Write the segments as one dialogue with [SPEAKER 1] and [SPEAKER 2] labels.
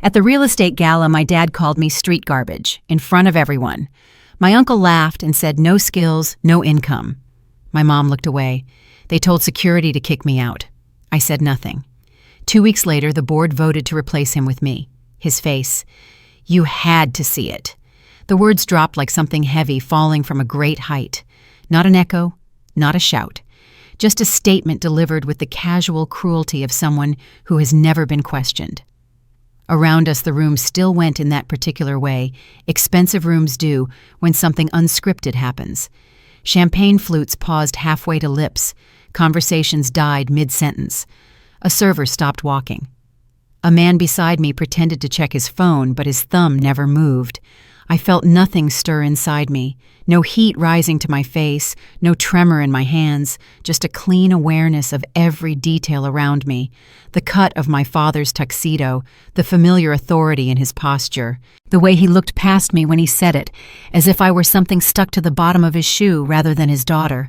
[SPEAKER 1] At the real estate gala, my dad called me street garbage, in front of everyone. My uncle laughed and said no skills, no income. My mom looked away. They told security to kick me out. I said nothing. 2 weeks later, the board voted to replace him with me. His face. You had to see it. The words dropped like something heavy falling from a great height. Not an echo, not a shout. Just a statement delivered with the casual cruelty of someone who has never been questioned. Around us, the room still went in that particular way expensive rooms do when something unscripted happens. Champagne flutes paused halfway to lips. Conversations died mid-sentence. A server stopped walking. A man beside me pretended to check his phone, but his thumb never moved. I felt nothing stir inside me, no heat rising to my face, no tremor in my hands, just a clean awareness of every detail around me. The cut of my father's tuxedo, the familiar authority in his posture, the way he looked past me when he said it, as if I were something stuck to the bottom of his shoe rather than his daughter.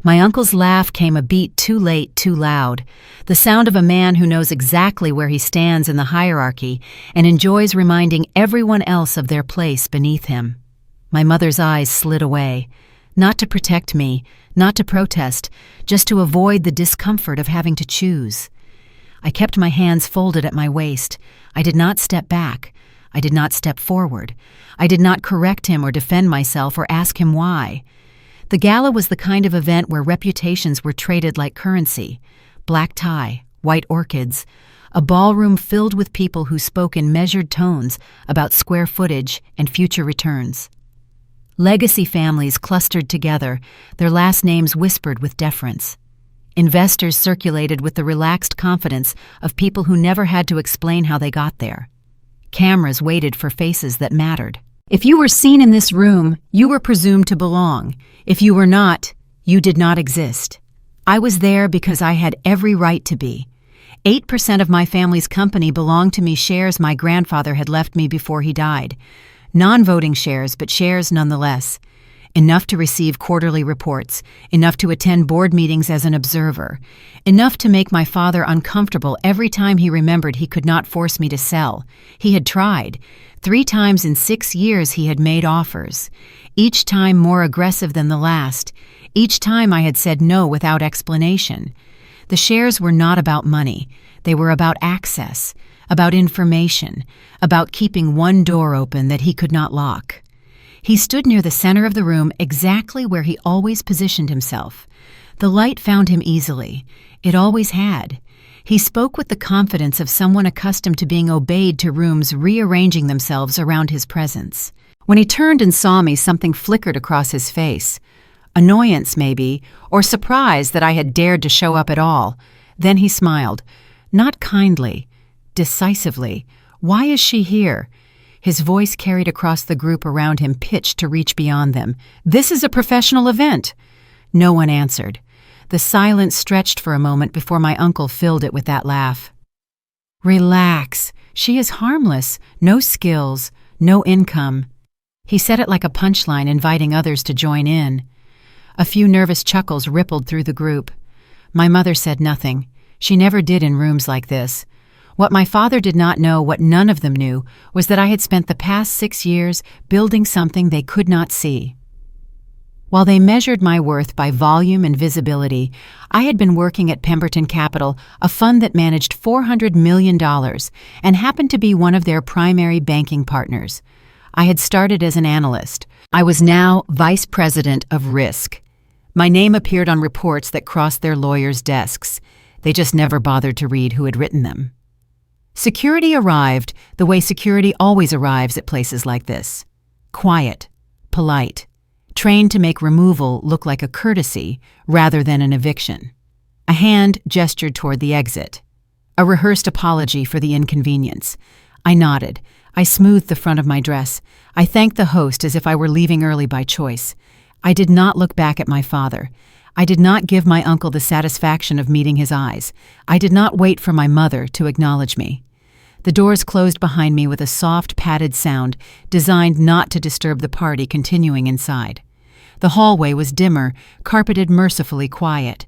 [SPEAKER 1] My uncle's laugh came a beat too late, too loud. The sound of a man who knows exactly where he stands in the hierarchy and enjoys reminding everyone else of their place beneath him. My mother's eyes slid away, not to protect me, not to protest, just to avoid the discomfort of having to choose. I kept my hands folded at my waist. I did not step back. I did not step forward. I did not correct him or defend myself or ask him why. The gala was the kind of event where reputations were traded like currency. Black tie, white orchids, a ballroom filled with people who spoke in measured tones about square footage and future returns. Legacy families clustered together, their last names whispered with deference. Investors circulated with the relaxed confidence of people who never had to explain how they got there. Cameras waited for faces that mattered. If you were seen in this room, you were presumed to belong. If you were not, you did not exist. I was there because I had every right to be. 8% of my family's company belonged to me, shares my grandfather had left me before he died. Non-voting shares, but shares nonetheless. Enough to receive quarterly reports, enough to attend board meetings as an observer, enough to make my father uncomfortable every time he remembered he could not force me to sell. He had tried. 3 times in 6 years he had made offers, each time more aggressive than the last. Each time I had said no without explanation. The shares were not about money. They were about access, about information, about keeping one door open that he could not lock. He stood near the center of the room, exactly where he always positioned himself. The light found him easily. It always had. He spoke with the confidence of someone accustomed to being obeyed, to rooms rearranging themselves around his presence. When he turned and saw me, something flickered across his face. Annoyance, maybe, or surprise that I had dared to show up at all. Then he smiled. Not kindly, decisively. Why is she here? His voice carried across the group around him, pitched to reach beyond them. This is a professional event. No one answered. The silence stretched for a moment before my uncle filled it with that laugh. Relax. She is harmless. No skills. No income. He said it like a punchline, inviting others to join in. A few nervous chuckles rippled through the group. My mother said nothing. She never did in rooms like this. What my father did not know, what none of them knew, was that I had spent the past 6 years building something they could not see. While they measured my worth by volume and visibility, I had been working at Pemberton Capital, a fund that managed $400 million, and happened to be one of their primary banking partners. I had started as an analyst. I was now vice president of risk. My name appeared on reports that crossed their lawyers' desks. They just never bothered to read who had written them. Security arrived the way security always arrives at places like this. Quiet, polite, trained to make removal look like a courtesy rather than an eviction. A hand gestured toward the exit. A rehearsed apology for the inconvenience. I nodded. I smoothed the front of my dress. I thanked the host as if I were leaving early by choice. I did not look back at my father. I did not give my uncle the satisfaction of meeting his eyes. I did not wait for my mother to acknowledge me. The doors closed behind me with a soft, padded sound designed not to disturb the party continuing inside. The hallway was dimmer, carpeted mercifully quiet.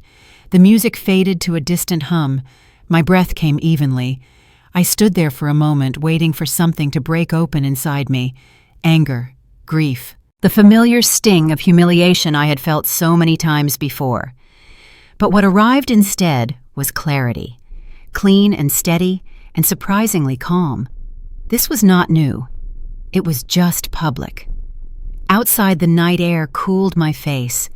[SPEAKER 1] The music faded to a distant hum. My breath came evenly. I stood there for a moment, waiting for something to break open inside me. Anger, grief, the familiar sting of humiliation I had felt so many times before. But what arrived instead was clarity, clean and steady and surprisingly calm. This was not new. It was just public. Outside, the night air cooled my face.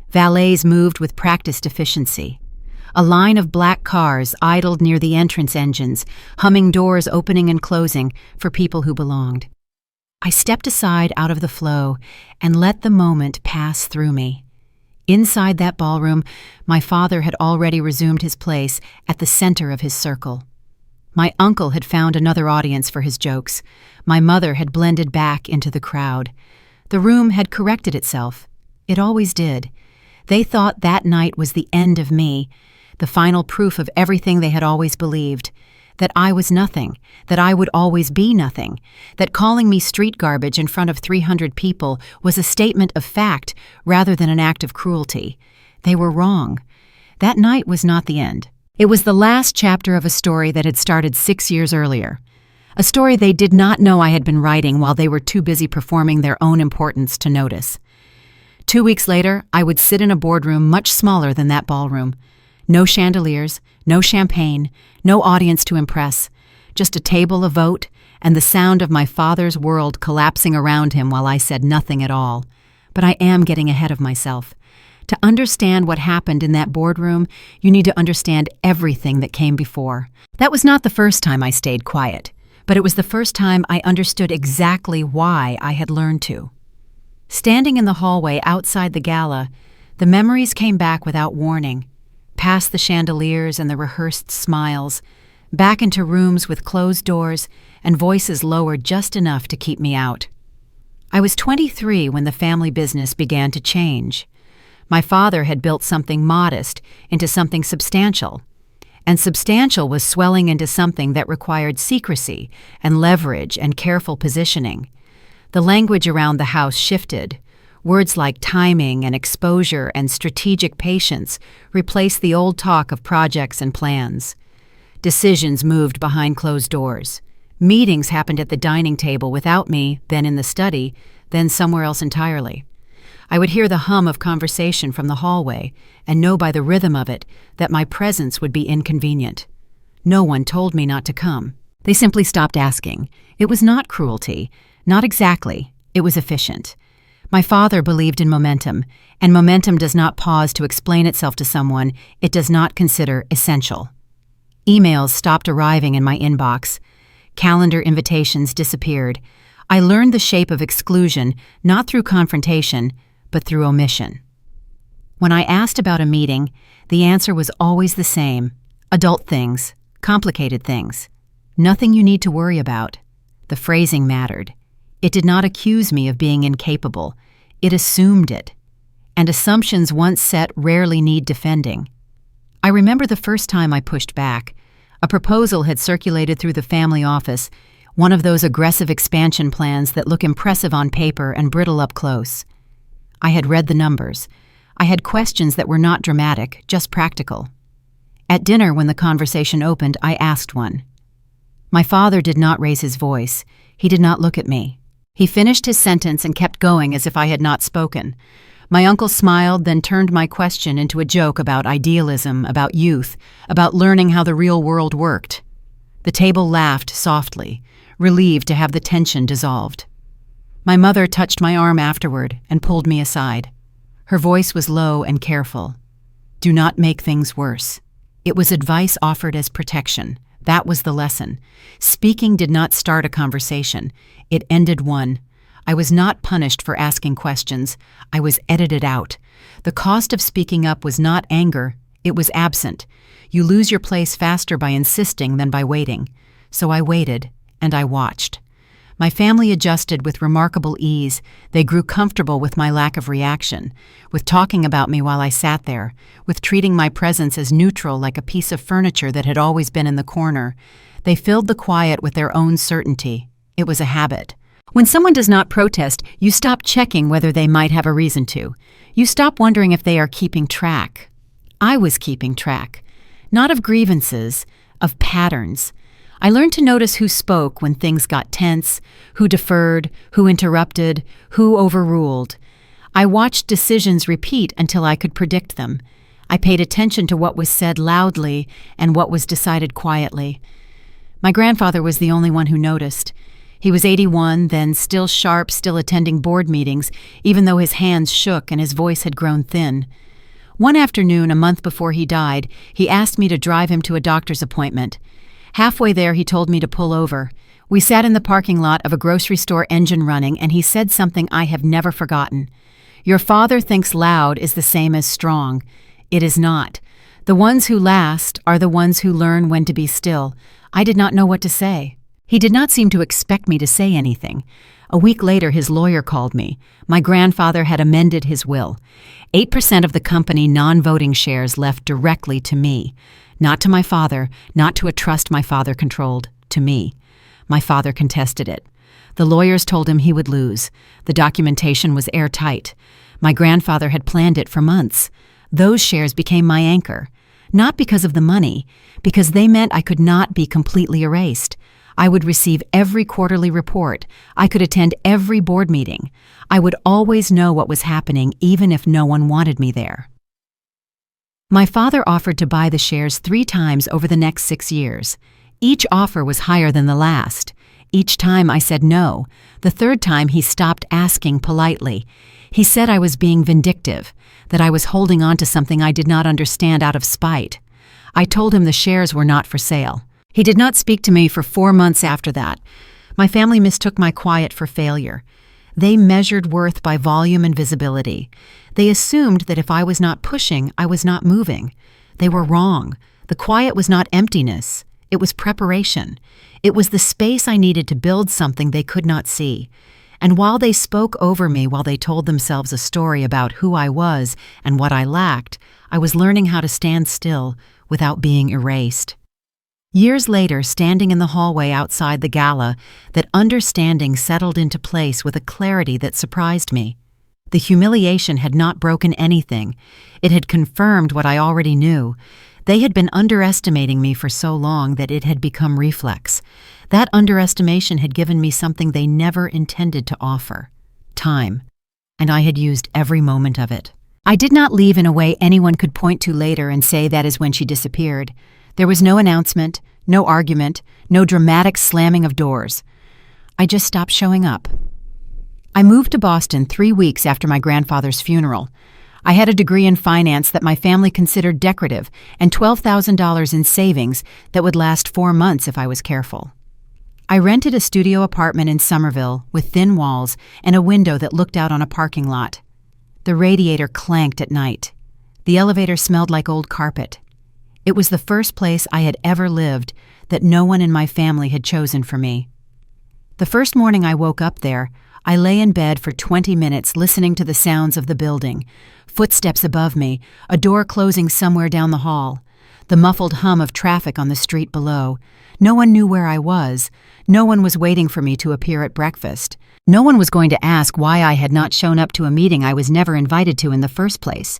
[SPEAKER 1] Valets moved with practiced efficiency. A line of black cars idled near the entrance engines, humming doors opening and closing for people who belonged. I stepped aside out of the flow and let the moment pass through me. Inside that ballroom, my father had already resumed his place at the center of his circle. My uncle had found another audience for his jokes. My mother had blended back into the crowd. The room had corrected itself. It always did. They thought that night was the end of me, the final proof of everything they had always believed, that I was nothing, that I would always be nothing, that calling me street garbage in front of 300 people was a statement of fact rather than an act of cruelty. They were wrong. That night was not the end. It was the last chapter of a story that had started 6 years earlier, a story they did not know I had been writing while they were too busy performing their own importance to notice. 2 weeks later, I would sit in a boardroom much smaller than that ballroom. No chandeliers, no champagne, no audience to impress, just a table, a vote, and the sound of my father's world collapsing around him while I said nothing at all. But I am getting ahead of myself. To understand what happened in that boardroom, you need to understand everything that came before. That was not the first time I stayed quiet, but it was the first time I understood exactly why I had learned to. Standing in the hallway outside the gala, the memories came back without warning. Past the chandeliers and the rehearsed smiles, back into rooms with closed doors and voices lowered just enough to keep me out. I was 23 when the family business began to change. My father had built something modest into something substantial, and substantial was swelling into something that required secrecy and leverage and careful positioning. The language around the house shifted. Words like timing and exposure and strategic patience replaced the old talk of projects and plans. Decisions moved behind closed doors. Meetings happened at the dining table without me, then in the study, then somewhere else entirely. I would hear the hum of conversation from the hallway and know by the rhythm of it that my presence would be inconvenient. No one told me not to come. They simply stopped asking. It was not cruelty. Not exactly. It was efficient. My father believed in momentum, and momentum does not pause to explain itself to someone it does not consider essential. Emails stopped arriving in my inbox. Calendar invitations disappeared. I learned the shape of exclusion not through confrontation, but through omission. When I asked about a meeting, the answer was always the same. Adult things, complicated things. Nothing you need to worry about. The phrasing mattered. It did not accuse me of being incapable. It assumed it. And assumptions once set rarely need defending. I remember the first time I pushed back. A proposal had circulated through the family office, one of those aggressive expansion plans that look impressive on paper and brittle up close. I had read the numbers. I had questions that were not dramatic, just practical. At dinner, when the conversation opened, I asked one. My father did not raise his voice. He did not look at me. He finished his sentence and kept going as if I had not spoken. My uncle smiled, then turned my question into a joke about idealism, about youth, about learning how the real world worked. The table laughed softly, relieved to have the tension dissolved. My mother touched my arm afterward and pulled me aside. Her voice was low and careful. Do not make things worse. It was advice offered as protection. That was the lesson. Speaking did not start a conversation. It ended one. I was not punished for asking questions. I was edited out. The cost of speaking up was not anger. It was absent. You lose your place faster by insisting than by waiting. So I waited, and I watched. My family adjusted with remarkable ease. They grew comfortable with my lack of reaction, with talking about me while I sat there, with treating my presence as neutral like a piece of furniture that had always been in the corner. They filled the quiet with their own certainty. It was a habit. When someone does not protest, you stop checking whether they might have a reason to. You stop wondering if they are keeping track. I was keeping track, not of grievances, of patterns. I learned to notice who spoke when things got tense, who deferred, who interrupted, who overruled. I watched decisions repeat until I could predict them. I paid attention to what was said loudly and what was decided quietly. My grandfather was the only one who noticed. He was 81, then still sharp, still attending board meetings, even though his hands shook and his voice had grown thin. One afternoon, a month before he died, he asked me to drive him to a doctor's appointment. Halfway there, he told me to pull over. We sat in the parking lot of a grocery store, engine running, and he said something I have never forgotten. "Your father thinks loud is the same as strong. It is not. The ones who last are the ones who learn when to be still." I did not know what to say. He did not seem to expect me to say anything. A week later, his lawyer called me. My grandfather had amended his will. 8% of the company non-voting shares left directly to me. Not to my father, not to a trust my father controlled, to me. My father contested it. The lawyers told him he would lose. The documentation was airtight. My grandfather had planned it for months. Those shares became my anchor. Not because of the money, because they meant I could not be completely erased. I would receive every quarterly report. I could attend every board meeting. I would always know what was happening, even if no one wanted me there. My father offered to buy the shares 3 times over the next 6 years. Each offer was higher than the last. Each time I said no. The third time he stopped asking politely. He said I was being vindictive, that I was holding on to something I did not understand out of spite. I told him the shares were not for sale. He did not speak to me for 4 months after that. My family mistook my quiet for failure. They measured worth by volume and visibility. They assumed that if I was not pushing, I was not moving. They were wrong. The quiet was not emptiness. It was preparation. It was the space I needed to build something they could not see. And while they spoke over me, while they told themselves a story about who I was and what I lacked, I was learning how to stand still without being erased. Years later, standing in the hallway outside the Gala, that understanding settled into place with a clarity that surprised me. The humiliation had not broken anything. It had confirmed what I already knew. They had been underestimating me for so long that it had become reflex. That underestimation had given me something they never intended to offer: time. And I had used every moment of it. I did not leave in a way anyone could point to later and say that is when she disappeared. There was no announcement, no argument, no dramatic slamming of doors. I just stopped showing up. I moved to Boston 3 weeks after my grandfather's funeral. I had a degree in finance that my family considered decorative and $12,000 in savings that would last 4 months if I was careful. I rented a studio apartment in Somerville with thin walls and a window that looked out on a parking lot. The radiator clanked at night. The elevator smelled like old carpet. It was the first place I had ever lived that no one in my family had chosen for me. The first morning I woke up there, I lay in bed for 20 minutes listening to the sounds of the building, footsteps above me, a door closing somewhere down the hall, the muffled hum of traffic on the street below. No one knew where I was. No one was waiting for me to appear at breakfast. No one was going to ask why I had not shown up to a meeting I was never invited to in the first place.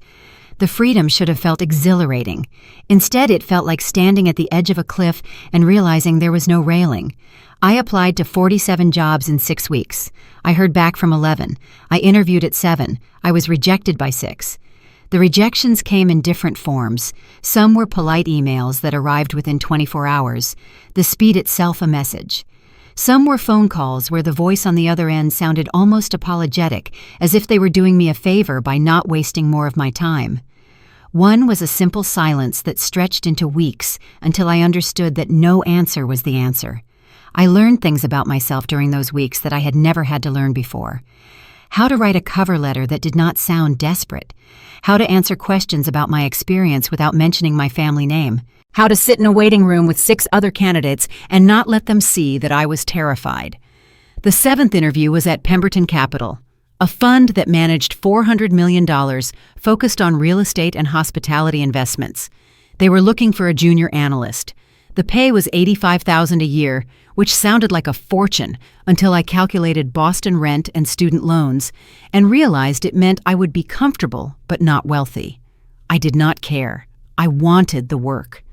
[SPEAKER 1] The freedom should have felt exhilarating. Instead, it felt like standing at the edge of a cliff and realizing there was no railing. I applied to 47 jobs in 6 weeks. I heard back from 11. I interviewed at 7. I was rejected by 6. The rejections came in different forms. Some were polite emails that arrived within 24 hours, the speed itself a message. Some were phone calls where the voice on the other end sounded almost apologetic, as if they were doing me a favor by not wasting more of my time. One was a simple silence that stretched into weeks until I understood that no answer was the answer. I learned things about myself during those weeks that I had never had to learn before. How to write a cover letter that did not sound desperate. How to answer questions about my experience without mentioning my family name. How to sit in a waiting room with 6 other candidates and not let them see that I was terrified. The 7th interview was at Pemberton Capital, a fund that managed $400 million focused on real estate and hospitality investments. They were looking for a junior analyst. The pay was $85,000 a year, which sounded like a fortune until I calculated Boston rent and student loans and realized it meant I would be comfortable but not wealthy. I did not care. I wanted the work.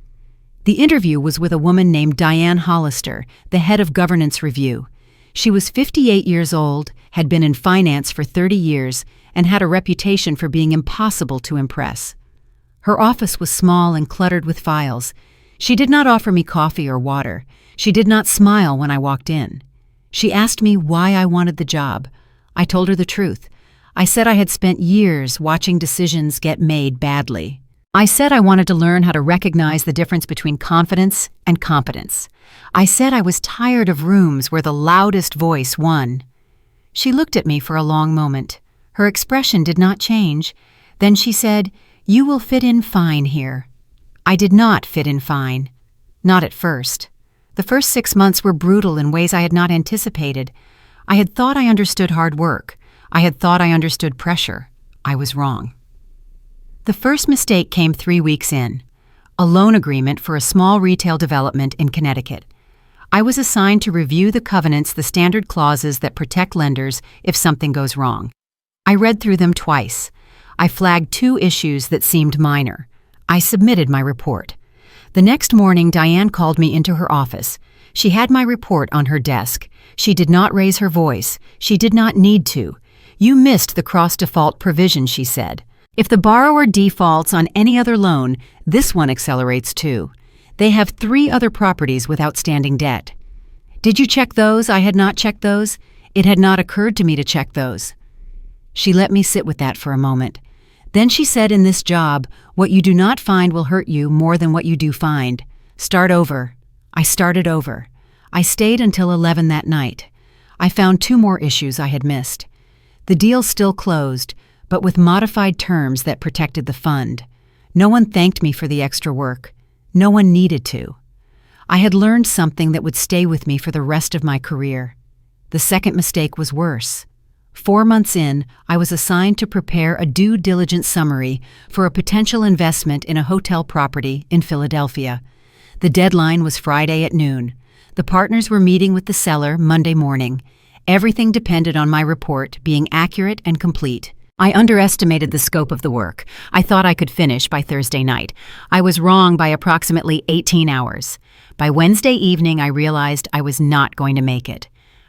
[SPEAKER 1] The interview was with a woman named Diane Hollister, the head of governance review. She was 58 years old, had been in finance for 30 years, and had a reputation for being impossible to impress. Her office was small and cluttered with files. She did not offer me coffee or water. She did not smile when I walked in. She asked me why I wanted the job. I told her the truth. I said I had spent years watching decisions get made badly. I said I wanted to learn how to recognize the difference between confidence and competence. I said I was tired of rooms where the loudest voice won. She looked at me for a long moment. Her expression did not change. Then she said, "You will fit in fine here." I did not fit in fine. Not at first. The first 6 months were brutal in ways I had not anticipated. I had thought I understood hard work. I had thought I understood pressure. I was wrong. The first mistake came 3 weeks in. A loan agreement for a small retail development in Connecticut. I was assigned to review the covenants, the standard clauses that protect lenders if something goes wrong. I read through them twice. I flagged 2 issues that seemed minor. I submitted my report. The next morning, Diane called me into her office. She had my report on her desk. She did not raise her voice. She did not need to. "You missed the cross-default provision," she said. "If the borrower defaults on any other loan, this one accelerates too. They have 3 other properties with outstanding debt. Did you check those? I had not checked those. It had not occurred to me to check those." She let me sit with that for a moment. Then she said, "In this job, what you do not find will hurt you more than what you do find. Start over." I started over. I stayed until 11 that night. I found 2 more issues I had missed. The deal still closed, but with modified terms that protected the fund. No one thanked me for the extra work. No one needed to. I had learned something that would stay with me for the rest of my career. The second mistake was worse. 4 months in, I was assigned to prepare a due diligence summary for a potential investment in a hotel property in Philadelphia. The deadline was Friday at noon. The partners were meeting with the seller Monday morning. Everything depended on my report being accurate and complete. I underestimated the scope of the work. I thought I could finish by Thursday night. I was wrong by approximately 18 hours. By Wednesday evening, I realized I was not going to make it.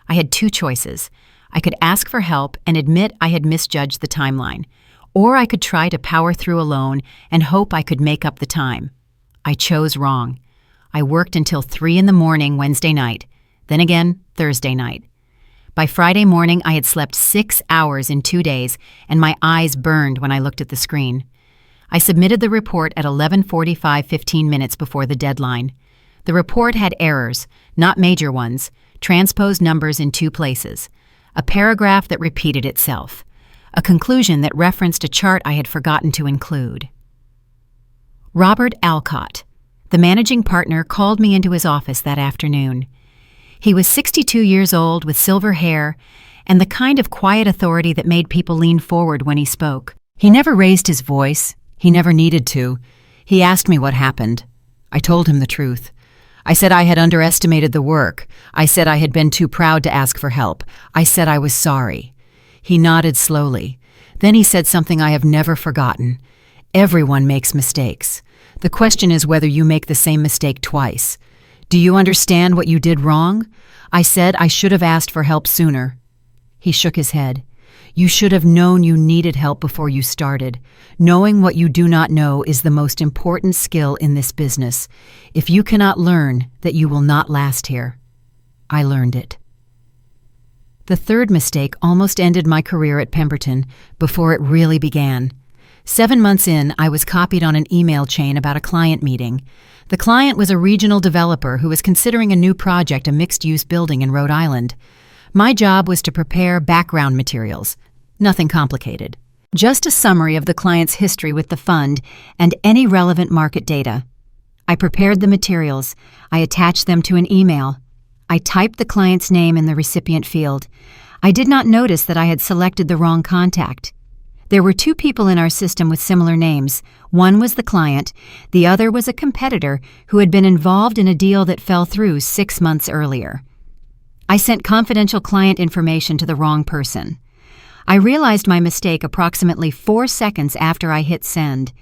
[SPEAKER 1] I had 2 choices. I could ask for help and admit I had misjudged the timeline, or I could try to power through alone and hope I could make up the time. I chose wrong. I worked until 3 in the morning Wednesday night, then again Thursday night. By Friday morning, I had slept 6 hours in 2 days, and my eyes burned when I looked at the screen. I submitted the report at 11:45, 15 minutes before the deadline. The report had errors, not major ones, transposed numbers in 2 places, a paragraph that repeated itself, a conclusion that referenced a chart I had forgotten to include. Robert Alcott, the managing partner, called me into his office that afternoon. He was 62 years old with silver hair and the kind of quiet authority that made people lean forward when he spoke. He never raised his voice. He never needed to. He asked me what happened. I told him the truth. I said I had underestimated the work. I said I had been too proud to ask for help. I said I was sorry. He nodded slowly. Then he said something I have never forgotten. Everyone makes mistakes. The question is whether you make the same mistake twice. Do you understand what you did wrong? I said I should have asked for help sooner. He shook his head. You should have known you needed help before you started. Knowing what you do not know is the most important skill in this business. If you cannot learn that, you will not last here. I learned it. The third mistake almost ended my career at Pemberton before it really began. 7 months in, I was copied on an email chain about a client meeting. The client was a regional developer who was considering a new project, a mixed-use building in Rhode Island. My job was to prepare background materials. Nothing complicated. Just a summary of the client's history with the fund and any relevant market data. I prepared the materials. I attached them to an email. I typed the client's name in the recipient field. I did not notice that I had selected the wrong contact. There were 2 people in our system with similar names. One was the client. The other was a competitor who had been involved in a deal that fell through 6 months earlier. I sent confidential client information to the wrong person. I realized my mistake approximately 4 seconds after I hit send.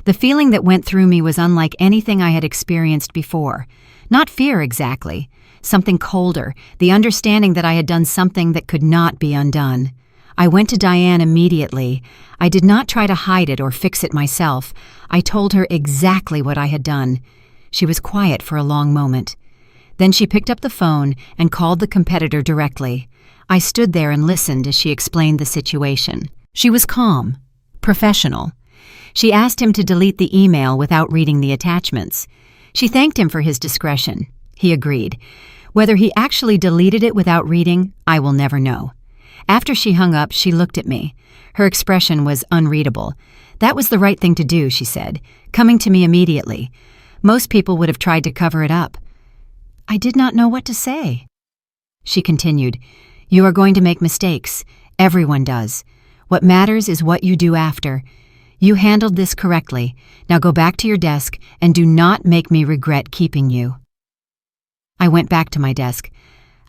[SPEAKER 1] The feeling that went through me was unlike anything I had experienced before. Not fear exactly, something colder, the understanding that I had done something that could not be undone. I went to Diane immediately. I did not try to hide it or fix it myself. I told her exactly what I had done. She was quiet for a long moment. Then she picked up the phone and called the competitor directly. I stood there and listened as she explained the situation. She was calm, professional. She asked him to delete the email without reading the attachments. She thanked him for his discretion. He agreed. Whether he actually deleted it without reading, I will never know. After she hung up, she looked at me. Her expression was unreadable. That was the right thing to do, she said, coming to me immediately. Most people would have tried to cover it up. I did not know what to say. She continued, "You are going to make mistakes. Everyone does. What matters is what you do after. You handled this correctly. Now go back to your desk and do not make me regret keeping you." I went back to my desk.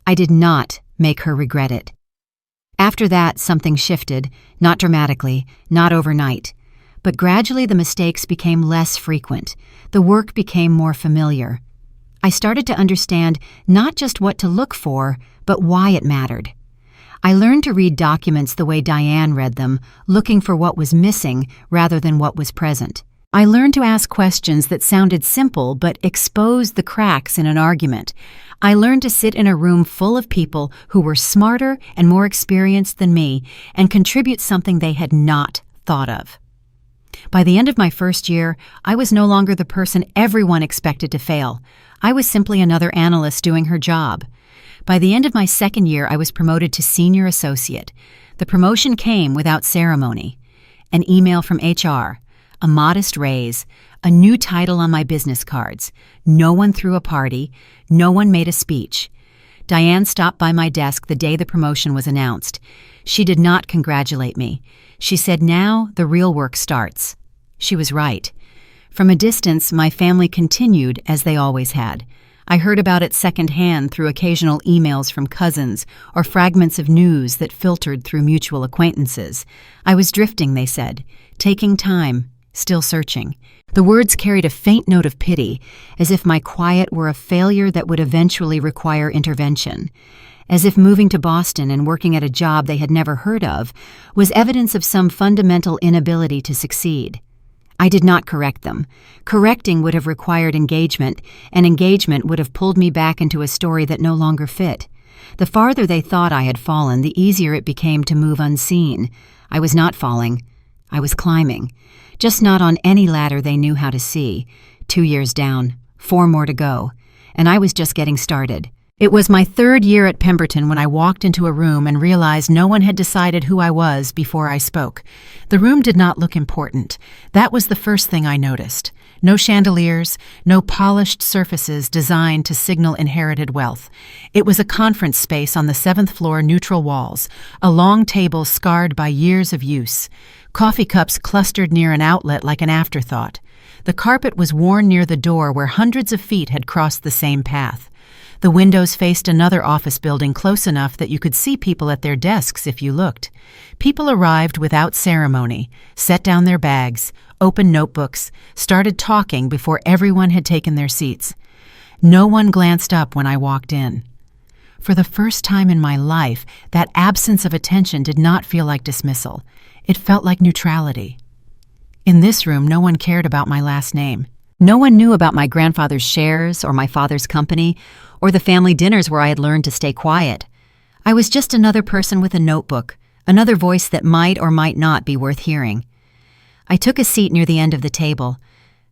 [SPEAKER 1] I did not make her regret it. After that, something shifted, not dramatically, not overnight. But gradually the mistakes became less frequent. The work became more familiar. I started to understand not just what to look for, but why it mattered. I learned to read documents the way Diane read them, looking for what was missing rather than what was present. I learned to ask questions that sounded simple but exposed the cracks in an argument. I learned to sit in a room full of people who were smarter and more experienced than me and contribute something they had not thought of. By the end of my first year, I was no longer the person everyone expected to fail. I was simply another analyst doing her job. By the end of my second year, I was promoted to senior associate. The promotion came without ceremony. An email from HR, a modest raise, a new title on my business cards. No one threw a party. No one made a speech. Diane stopped by my desk the day the promotion was announced. She did not congratulate me. She said, "Now the real work starts." She was right. From a distance, my family continued as they always had. I heard about it secondhand through occasional emails from cousins or fragments of news that filtered through mutual acquaintances. I was drifting, they said, taking time, still searching. The words carried a faint note of pity, as if my quiet were a failure that would eventually require intervention. As if moving to Boston and working at a job they had never heard of was evidence of some fundamental inability to succeed. I did not correct them. Correcting would have required engagement, and engagement would have pulled me back into a story that no longer fit. The farther they thought I had fallen, the easier it became to move unseen. I was not falling. I was climbing. Just not on any ladder they knew how to see. 2 years down, 4 more to go, and I was just getting started. It was my third year at Pemberton when I walked into a room and realized no one had decided who I was before I spoke. The room did not look important. That was the first thing I noticed. No chandeliers, no polished surfaces designed to signal inherited wealth. It was a conference space on the 7th floor, neutral walls, a long table scarred by years of use, coffee cups clustered near an outlet like an afterthought. The carpet was worn near the door where hundreds of feet had crossed the same path. The windows faced another office building close enough that you could see people at their desks if you looked. People arrived without ceremony, set down their bags, opened notebooks, started talking before everyone had taken their seats. No one glanced up when I walked in. For the first time in my life, that absence of attention did not feel like dismissal. It felt like neutrality. In this room, no one cared about my last name. No one knew about my grandfather's shares or my father's company or the family dinners where I had learned to stay quiet. I was just another person with a notebook, another voice that might or might not be worth hearing. I took a seat near the end of the table,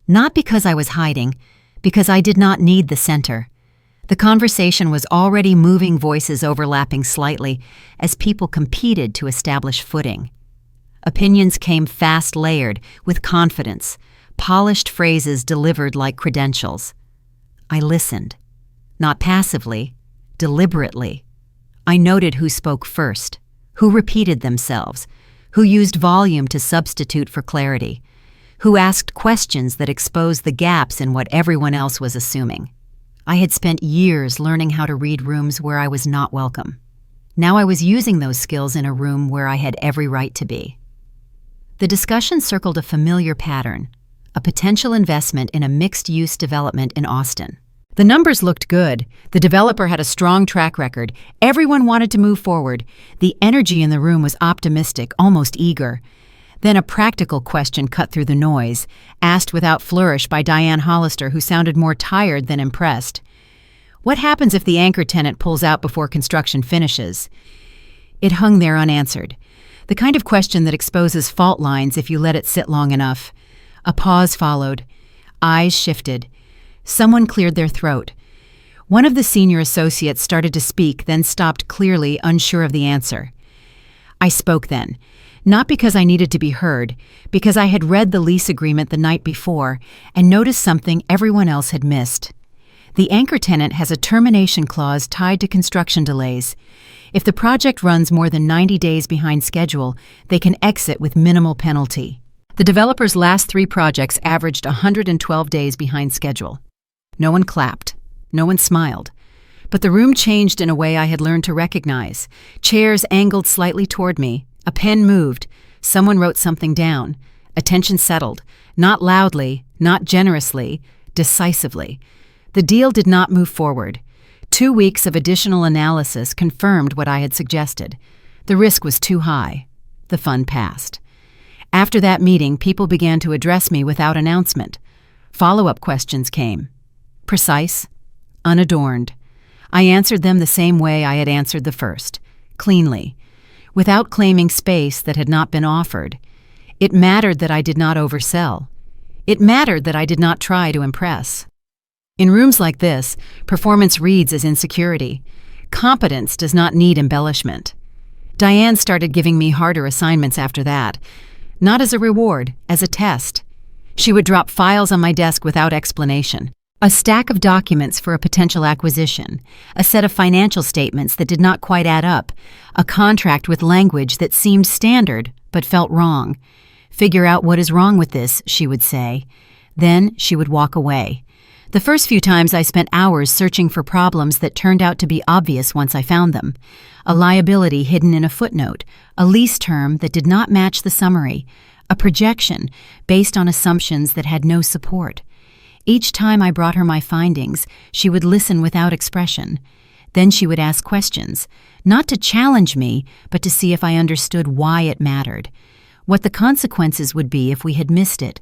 [SPEAKER 1] not because I was hiding, because I did not need the center. The conversation was already moving, voices overlapping slightly as people competed to establish footing. Opinions came fast layered, with confidence, polished phrases delivered like credentials. I listened, not passively, deliberately. I noted who spoke first, who repeated themselves, who used volume to substitute for clarity, who asked questions that exposed the gaps in what everyone else was assuming. I had spent years learning how to read rooms where I was not welcome. Now I was using those skills in a room where I had every right to be. The discussion circled a familiar pattern, a potential investment in a mixed-use development in Austin. The numbers looked good. The developer had a strong track record. Everyone wanted to move forward. The energy in the room was optimistic, almost eager. Then a practical question cut through the noise, asked without flourish by Diane Hollister, who sounded more tired than impressed. What happens if the anchor tenant pulls out before construction finishes? It hung there unanswered. The kind of question that exposes fault lines if you let it sit long enough. A pause followed. Eyes shifted. Someone cleared their throat. One of the senior associates started to speak, then stopped clearly, unsure of the answer. I spoke then, not because I needed to be heard, because I had read the lease agreement the night before and noticed something everyone else had missed. The anchor tenant has a termination clause tied to construction delays. If the project runs more than 90 days behind schedule, they can exit with minimal penalty. The developer's last 3 projects averaged 112 days behind schedule. No one clapped. No one smiled. But the room changed in a way I had learned to recognize. Chairs angled slightly toward me. A pen moved. Someone wrote something down. Attention settled. Not loudly, not generously, decisively. The deal did not move forward. 2 weeks of additional analysis confirmed what I had suggested. The risk was too high. The fun passed. After that meeting, people began to address me without announcement. Follow-up questions came. Precise, unadorned. I answered them the same way I had answered the first, cleanly, without claiming space that had not been offered. It mattered that I did not oversell. It mattered that I did not try to impress. In rooms like this, performance reads as insecurity. Competence does not need embellishment. Diane started giving me harder assignments after that, not as a reward, as a test. She would drop files on my desk without explanation. A stack of documents for a potential acquisition, a set of financial statements that did not quite add up, a contract with language that seemed standard but felt wrong. Figure out what is wrong with this, she would say. Then she would walk away. The first few times I spent hours searching for problems that turned out to be obvious once I found them. A liability hidden in a footnote, a lease term that did not match the summary, a projection based on assumptions that had no support. Each time I brought her my findings, she would listen without expression. Then she would ask questions, not to challenge me, but to see if I understood why it mattered, what the consequences would be if we had missed it,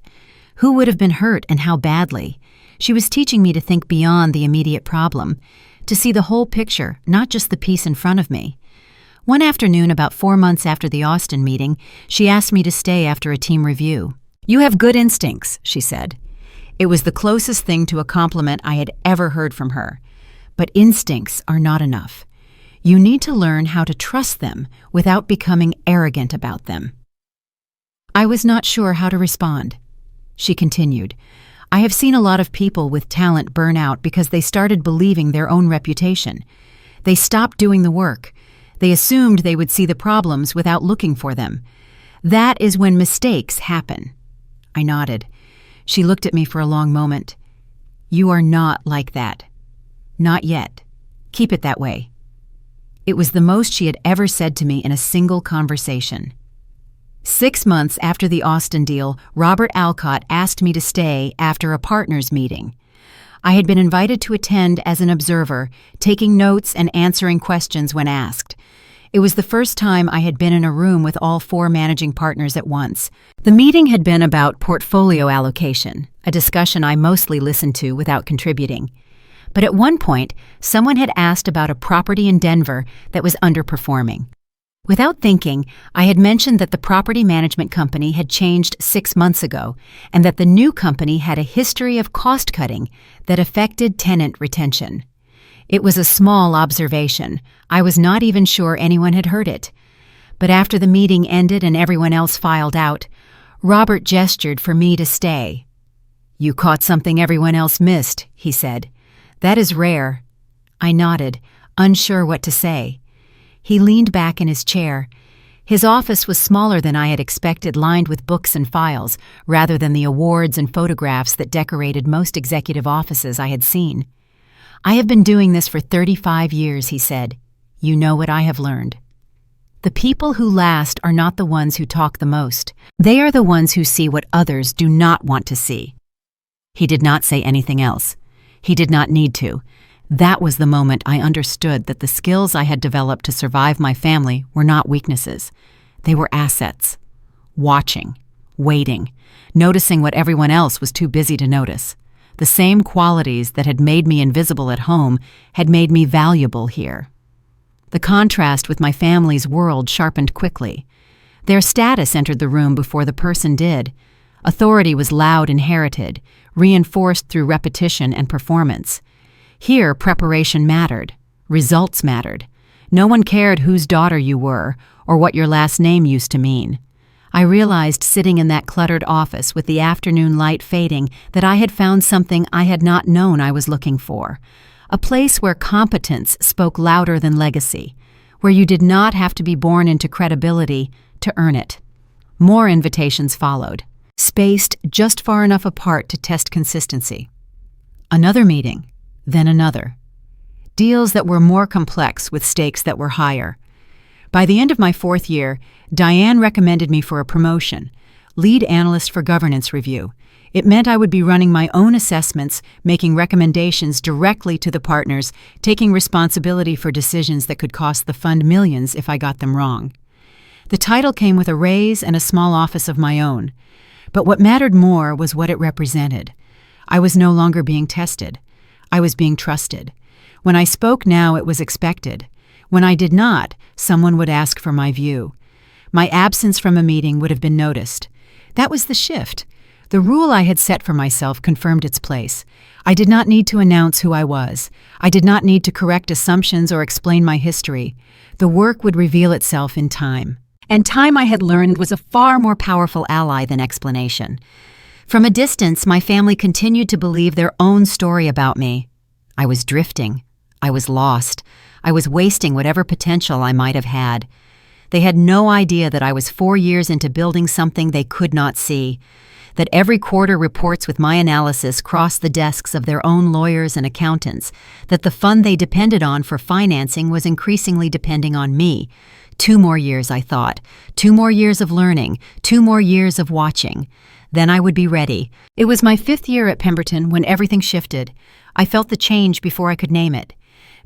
[SPEAKER 1] who would have been hurt and how badly. She was teaching me to think beyond the immediate problem, to see the whole picture, not just the piece in front of me. One afternoon, about 4 months after the Austin meeting, she asked me to stay after a team review. "You have good instincts," she said. It was the closest thing to a compliment I had ever heard from her. But instincts are not enough. You need to learn how to trust them without becoming arrogant about them. I was not sure how to respond. She continued, "I have seen a lot of people with talent burn out because they started believing their own reputation. They stopped doing the work. They assumed they would see the problems without looking for them. That is when mistakes happen." I nodded. She looked at me for a long moment. "You are not like that. Not yet. Keep it that way." It was the most she had ever said to me in a single conversation. 6 months after the Austin deal, Robert Alcott asked me to stay after a partners meeting. I had been invited to attend as an observer, taking notes and answering questions when asked. It was the first time I had been in a room with all 4 managing partners at once. The meeting had been about portfolio allocation, a discussion I mostly listened to without contributing. But at one point, someone had asked about a property in Denver that was underperforming. Without thinking, I had mentioned that the property management company had changed 6 months ago and that the new company had a history of cost-cutting that affected tenant retention. It was a small observation. I was not even sure anyone had heard it. But after the meeting ended and everyone else filed out, Robert gestured for me to stay. "You caught something everyone else missed," he said. "That is rare." I nodded, unsure what to say. He leaned back in his chair. His office was smaller than I had expected, lined with books and files, rather than the awards and photographs that decorated most executive offices I had seen. "I have been doing this for 35 years, he said. "You know what I have learned." The people who last are not the ones who talk the most. They are the ones who see what others do not want to see. He did not say anything else. He did not need to. That was the moment I understood that the skills I had developed to survive my family were not weaknesses. They were assets. Watching, waiting, noticing what everyone else was too busy to notice. The same qualities that had made me invisible at home had made me valuable here. The contrast with my family's world sharpened quickly. Their status entered the room before the person did. Authority was loud inherited, reinforced through repetition and performance. Here, preparation mattered. Results mattered. No one cared whose daughter you were or what your last name used to mean. I realized sitting in that cluttered office with the afternoon light fading that I had found something I had not known I was looking for. A place where competence spoke louder than legacy, where you did not have to be born into credibility to earn it. More invitations followed, spaced just far enough apart to test consistency. Another meeting, then another. Deals that were more complex with stakes that were higher. By the end of my 4th year, Diane recommended me for a promotion, lead analyst for governance review. It meant I would be running my own assessments, making recommendations directly to the partners, taking responsibility for decisions that could cost the fund millions if I got them wrong. The title came with a raise and a small office of my own. But what mattered more was what it represented. I was no longer being tested. I was being trusted. When I spoke now, it was expected. When I did not, someone would ask for my view. My absence from a meeting would have been noticed. That was the shift. The rule I had set for myself confirmed its place. I did not need to announce who I was. I did not need to correct assumptions or explain my history. The work would reveal itself in time. And time, I had learned, was a far more powerful ally than explanation. From a distance, my family continued to believe their own story about me. I was drifting. I was lost. I was wasting whatever potential I might have had. They had no idea that I was 4 years into building something they could not see, that every quarter reports with my analysis crossed the desks of their own lawyers and accountants, that the fund they depended on for financing was increasingly depending on me. 2 more years, I thought. 2 more years of learning. 2 more years of watching. Then I would be ready. It was my 5th year at Pemberton when everything shifted. I felt the change before I could name it.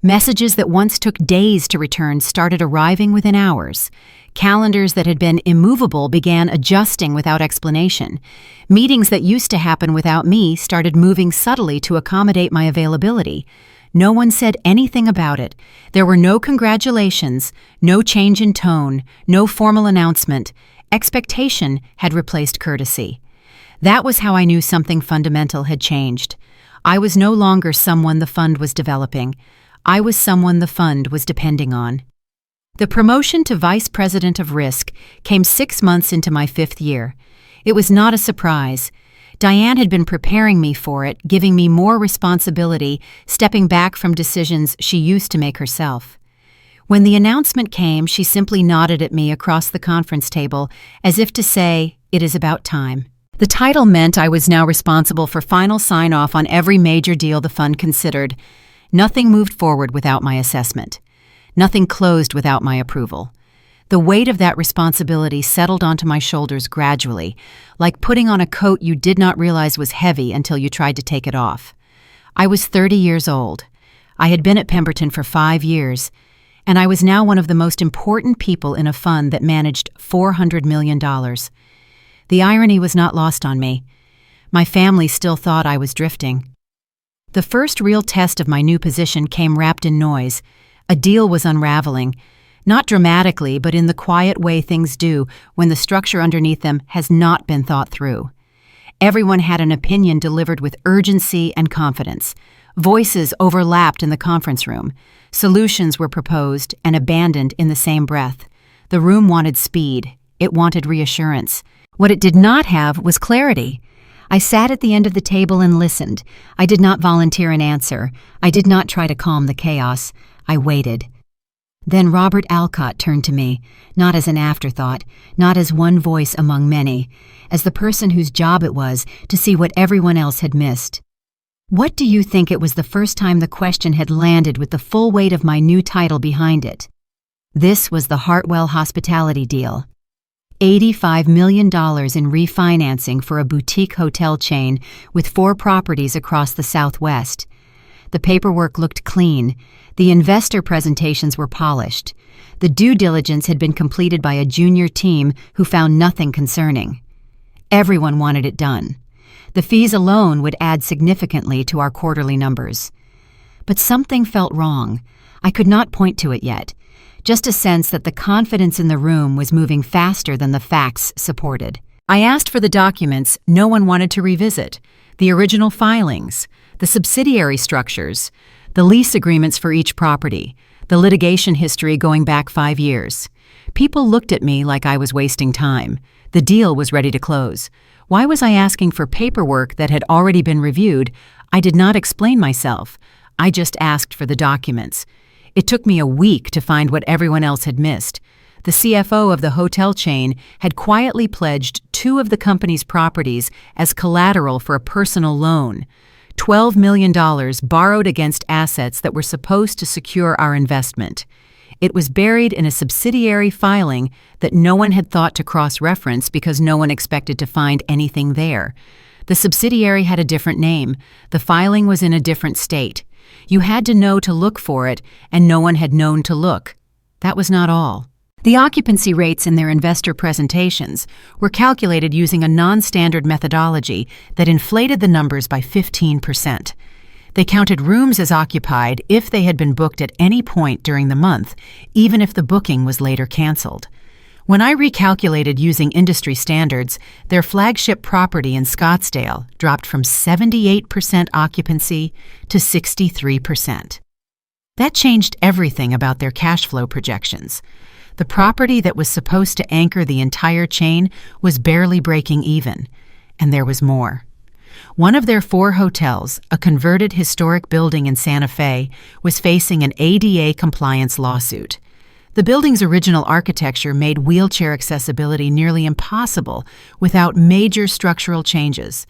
[SPEAKER 1] Messages that once took days to return started arriving within hours. Calendars that had been immovable began adjusting without explanation. Meetings that used to happen without me started moving subtly to accommodate my availability. No one said anything about it. There were no congratulations, no change in tone, no formal announcement. Expectation had replaced courtesy. That was how I knew something fundamental had changed. I was no longer someone the fund was developing. I was someone the fund was depending on. The promotion to Vice President of Risk came 6 months into my 5th year. It was not a surprise. Diane had been preparing me for it, giving me more responsibility, stepping back from decisions she used to make herself. When the announcement came, she simply nodded at me across the conference table, as if to say, "It is about time." The title meant I was now responsible for final sign-off on every major deal the fund considered. Nothing moved forward without my assessment. Nothing closed without my approval. The weight of that responsibility settled onto my shoulders gradually, like putting on a coat you did not realize was heavy until you tried to take it off. I was 30 years old. I had been at Pemberton for 5 years, and I was now one of the most important people in a fund that managed $400 million. The irony was not lost on me. My family still thought I was drifting. The first real test of my new position came wrapped in noise. A deal was unraveling, not dramatically, but in the quiet way things do when the structure underneath them has not been thought through. Everyone had an opinion delivered with urgency and confidence. Voices overlapped in the conference room. Solutions were proposed and abandoned in the same breath. The room wanted speed. It wanted reassurance. What it did not have was clarity. I sat at the end of the table and listened. I did not volunteer an answer. I did not try to calm the chaos. I waited. Then Robert Alcott turned to me, not as an afterthought, not as one voice among many, as the person whose job it was to see what everyone else had missed. What do you think? It was the first time the question had landed with the full weight of my new title behind it. This was the Hartwell Hospitality deal. $85 million in refinancing for a boutique hotel chain with 4 properties across the Southwest. The paperwork looked clean. The investor presentations were polished. The due diligence had been completed by a junior team who found nothing concerning. Everyone wanted it done. The fees alone would add significantly to our quarterly numbers. But something felt wrong. I could not point to it yet. Just a sense that the confidence in the room was moving faster than the facts supported. I asked for the documents no one wanted to revisit, the original filings, the subsidiary structures, the lease agreements for each property, the litigation history going back 5 years. People looked at me like I was wasting time. The deal was ready to close. Why was I asking for paperwork that had already been reviewed? I did not explain myself. I just asked for the documents. It took me a week to find what everyone else had missed. The CFO of the hotel chain had quietly pledged 2 of the company's properties as collateral for a personal loan. $12 million borrowed against assets that were supposed to secure our investment. It was buried in a subsidiary filing that no one had thought to cross-reference because no one expected to find anything there. The subsidiary had a different name. The filing was in a different state. You had to know to look for it, and no one had known to look. That was not all. The occupancy rates in their investor presentations were calculated using a non-standard methodology that inflated the numbers by 15%. They counted rooms as occupied if they had been booked at any point during the month, even if the booking was later canceled. When I recalculated using industry standards, their flagship property in Scottsdale dropped from 78% occupancy to 63%. That changed everything about their cash flow projections. The property that was supposed to anchor the entire chain was barely breaking even, and there was more. One of their 4 hotels, a converted historic building in Santa Fe, was facing an ADA compliance lawsuit. The building's original architecture made wheelchair accessibility nearly impossible without major structural changes.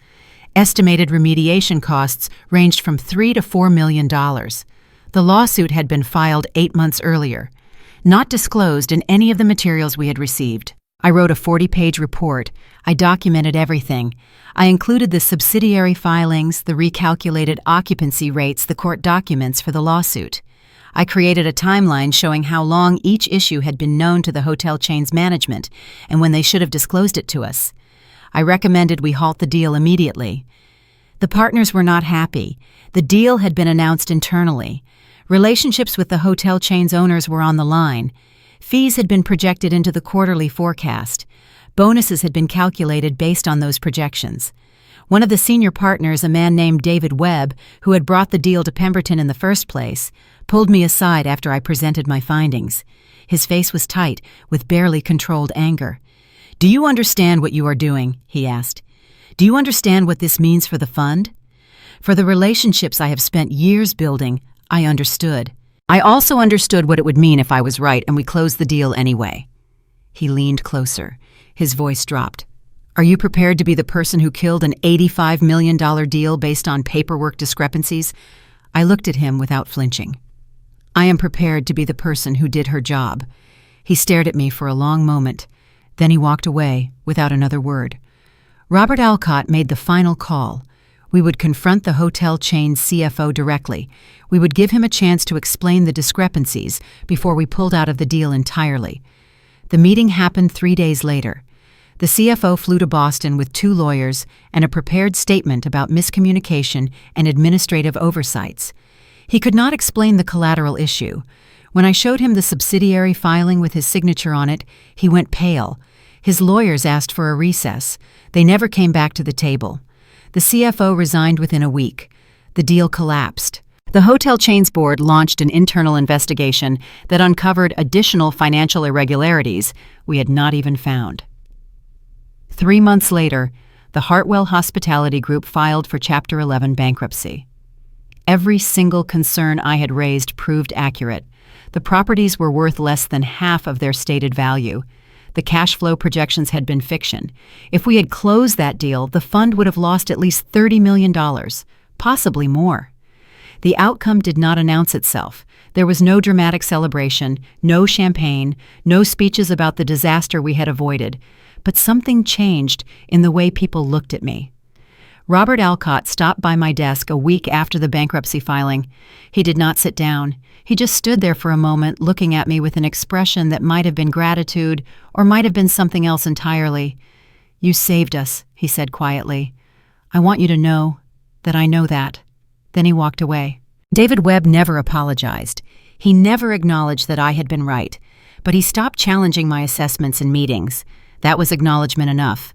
[SPEAKER 1] Estimated remediation costs ranged from $3 to $4 million. The lawsuit had been filed 8 months earlier, not disclosed in any of the materials we had received. I wrote a 40-page report. I documented everything. I included the subsidiary filings, the recalculated occupancy rates, the court documents for the lawsuit. I created a timeline showing how long each issue had been known to the hotel chain's management and when they should have disclosed it to us. I recommended we halt the deal immediately. The partners were not happy. The deal had been announced internally. Relationships with the hotel chain's owners were on the line. Fees had been projected into the quarterly forecast. Bonuses had been calculated based on those projections. One of the senior partners, a man named David Webb, who had brought the deal to Pemberton in the first place, pulled me aside after I presented my findings. His face was tight, with barely controlled anger. "Do you understand what you are doing?" he asked. "Do you understand what this means for the fund? For the relationships I have spent years building, I understood. I also understood what it would mean if I was right and we closed the deal anyway." He leaned closer. His voice dropped. "Are you prepared to be the person who killed an $85 million deal based on paperwork discrepancies?" I looked at him without flinching. "I am prepared to be the person who did her job." He stared at me for a long moment. Then he walked away without another word. Robert Alcott made the final call. We would confront the hotel chain's CFO directly. We would give him a chance to explain the discrepancies before we pulled out of the deal entirely. The meeting happened 3 days later. The CFO flew to Boston with 2 lawyers and a prepared statement about miscommunication and administrative oversights. He could not explain the collateral issue. When I showed him the subsidiary filing with his signature on it, he went pale. His lawyers asked for a recess. They never came back to the table. The CFO resigned within a week. The deal collapsed. The hotel chain's board launched an internal investigation that uncovered additional financial irregularities we had not even found. 3 months later, the Hartwell Hospitality Group filed for Chapter 11 bankruptcy. Every single concern I had raised proved accurate. The properties were worth less than half of their stated value. The cash flow projections had been fiction. If we had closed that deal, the fund would have lost at least $30 million, possibly more. The outcome did not announce itself. There was no dramatic celebration, no champagne, no speeches about the disaster we had avoided, but something changed in the way people looked at me. Robert Alcott stopped by my desk a week after the bankruptcy filing. He did not sit down. He just stood there for a moment, looking at me with an expression that might have been gratitude or might have been something else entirely. "You saved us," he said quietly. "I want you to know that I know that." Then he walked away. David Webb never apologized. He never acknowledged that I had been right, but he stopped challenging my assessments in meetings. That was acknowledgement enough.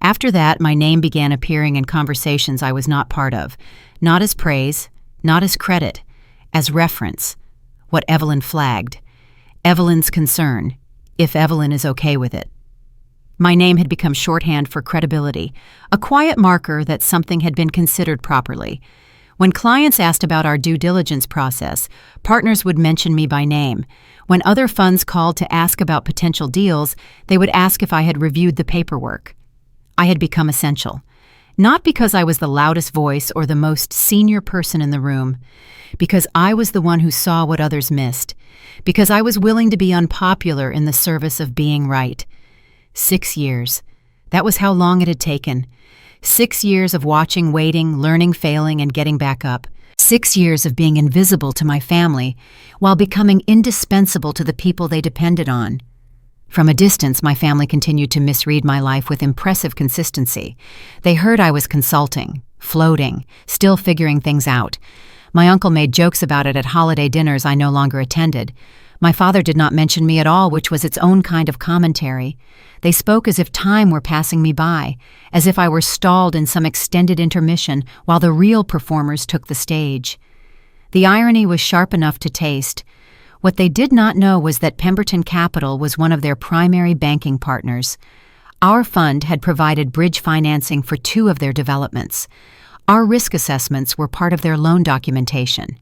[SPEAKER 1] After that, my name began appearing in conversations I was not part of, not as praise, not as credit, as reference. What Evelyn flagged. Evelyn's concern, if Evelyn is okay with it. My name had become shorthand for credibility, a quiet marker that something had been considered properly. When clients asked about our due diligence process, partners would mention me by name. When other funds called to ask about potential deals, they would ask if I had reviewed the paperwork. I had become essential, not because I was the loudest voice or the most senior person in the room, because I was the one who saw what others missed, because I was willing to be unpopular in the service of being right. 6 years. That was how long it had taken. 6 years of watching, waiting, learning, failing, and getting back up. 6 years of being invisible to my family while becoming indispensable to the people they depended on. From a distance, my family continued to misread my life with impressive consistency. They heard I was consulting, floating, still figuring things out. My uncle made jokes about it at holiday dinners I no longer attended. My father did not mention me at all, which was its own kind of commentary. They spoke as if time were passing me by, as if I were stalled in some extended intermission while the real performers took the stage. The irony was sharp enough to taste. What they did not know was that Pemberton Capital was one of their primary banking partners. Our fund had provided bridge financing for 2 of their developments. Our risk assessments were part of their loan documentation.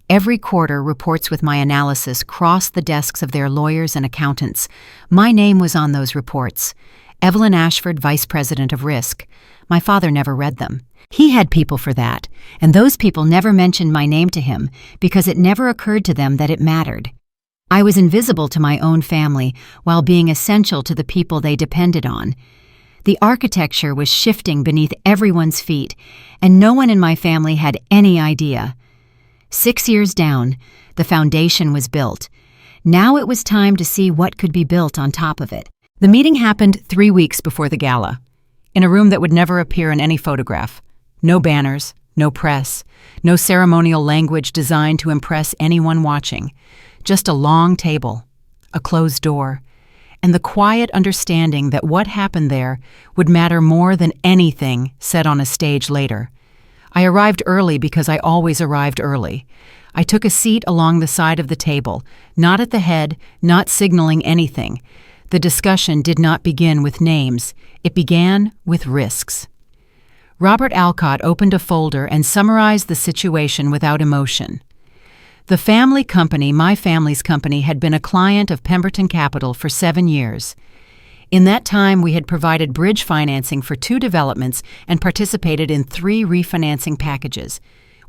[SPEAKER 1] Every quarter, reports with my analysis crossed the desks of their lawyers and accountants. My name was on those reports. Evelyn Ashford, Vice President of Risk. My father never read them. He had people for that, and those people never mentioned my name to him because it never occurred to them that it mattered. I was invisible to my own family while being essential to the people they depended on. The architecture was shifting beneath everyone's feet, and no one in my family had any idea. 6 years down, the foundation was built. Now it was time to see what could be built on top of it. The meeting happened 3 weeks before the gala, in a room that would never appear in any photograph. No banners, no press, no ceremonial language designed to impress anyone watching. Just a long table, a closed door, and the quiet understanding that what happened there would matter more than anything said on a stage later. I arrived early because I always arrived early. I took a seat along the side of the table, not at the head, not signaling anything. The discussion did not begin with names. It began with risks. Robert Alcott opened a folder and summarized the situation without emotion. The family company, my family's company, had been a client of Pemberton Capital for 7 years. In that time, we had provided bridge financing for 2 developments and participated in 3 refinancing packages.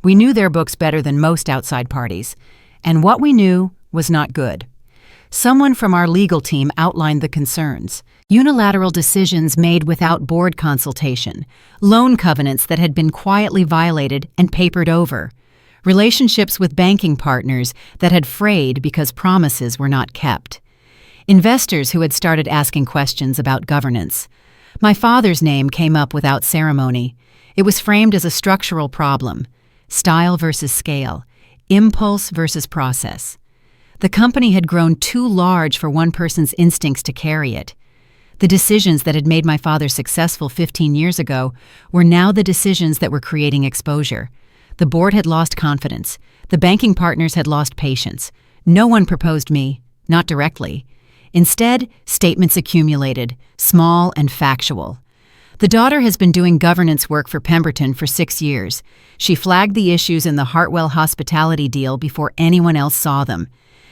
[SPEAKER 1] We knew their books better than most outside parties, and what we knew was not good. Someone from our legal team outlined the concerns. Unilateral decisions made without board consultation, loan covenants that had been quietly violated and papered over, relationships with banking partners that had frayed because promises were not kept, investors who had started asking questions about governance. My father's name came up without ceremony. It was framed as a structural problem, style versus scale, impulse versus process. The company had grown too large for one person's instincts to carry it. The decisions that had made my father successful 15 years ago were now the decisions that were creating exposure. The board had lost confidence. The banking partners had lost patience. No one proposed me, not directly. Instead, statements accumulated, small and factual. The daughter has been doing governance work for Pemberton for 6 years. She flagged the issues in the Hartwell hospitality deal before anyone else saw them.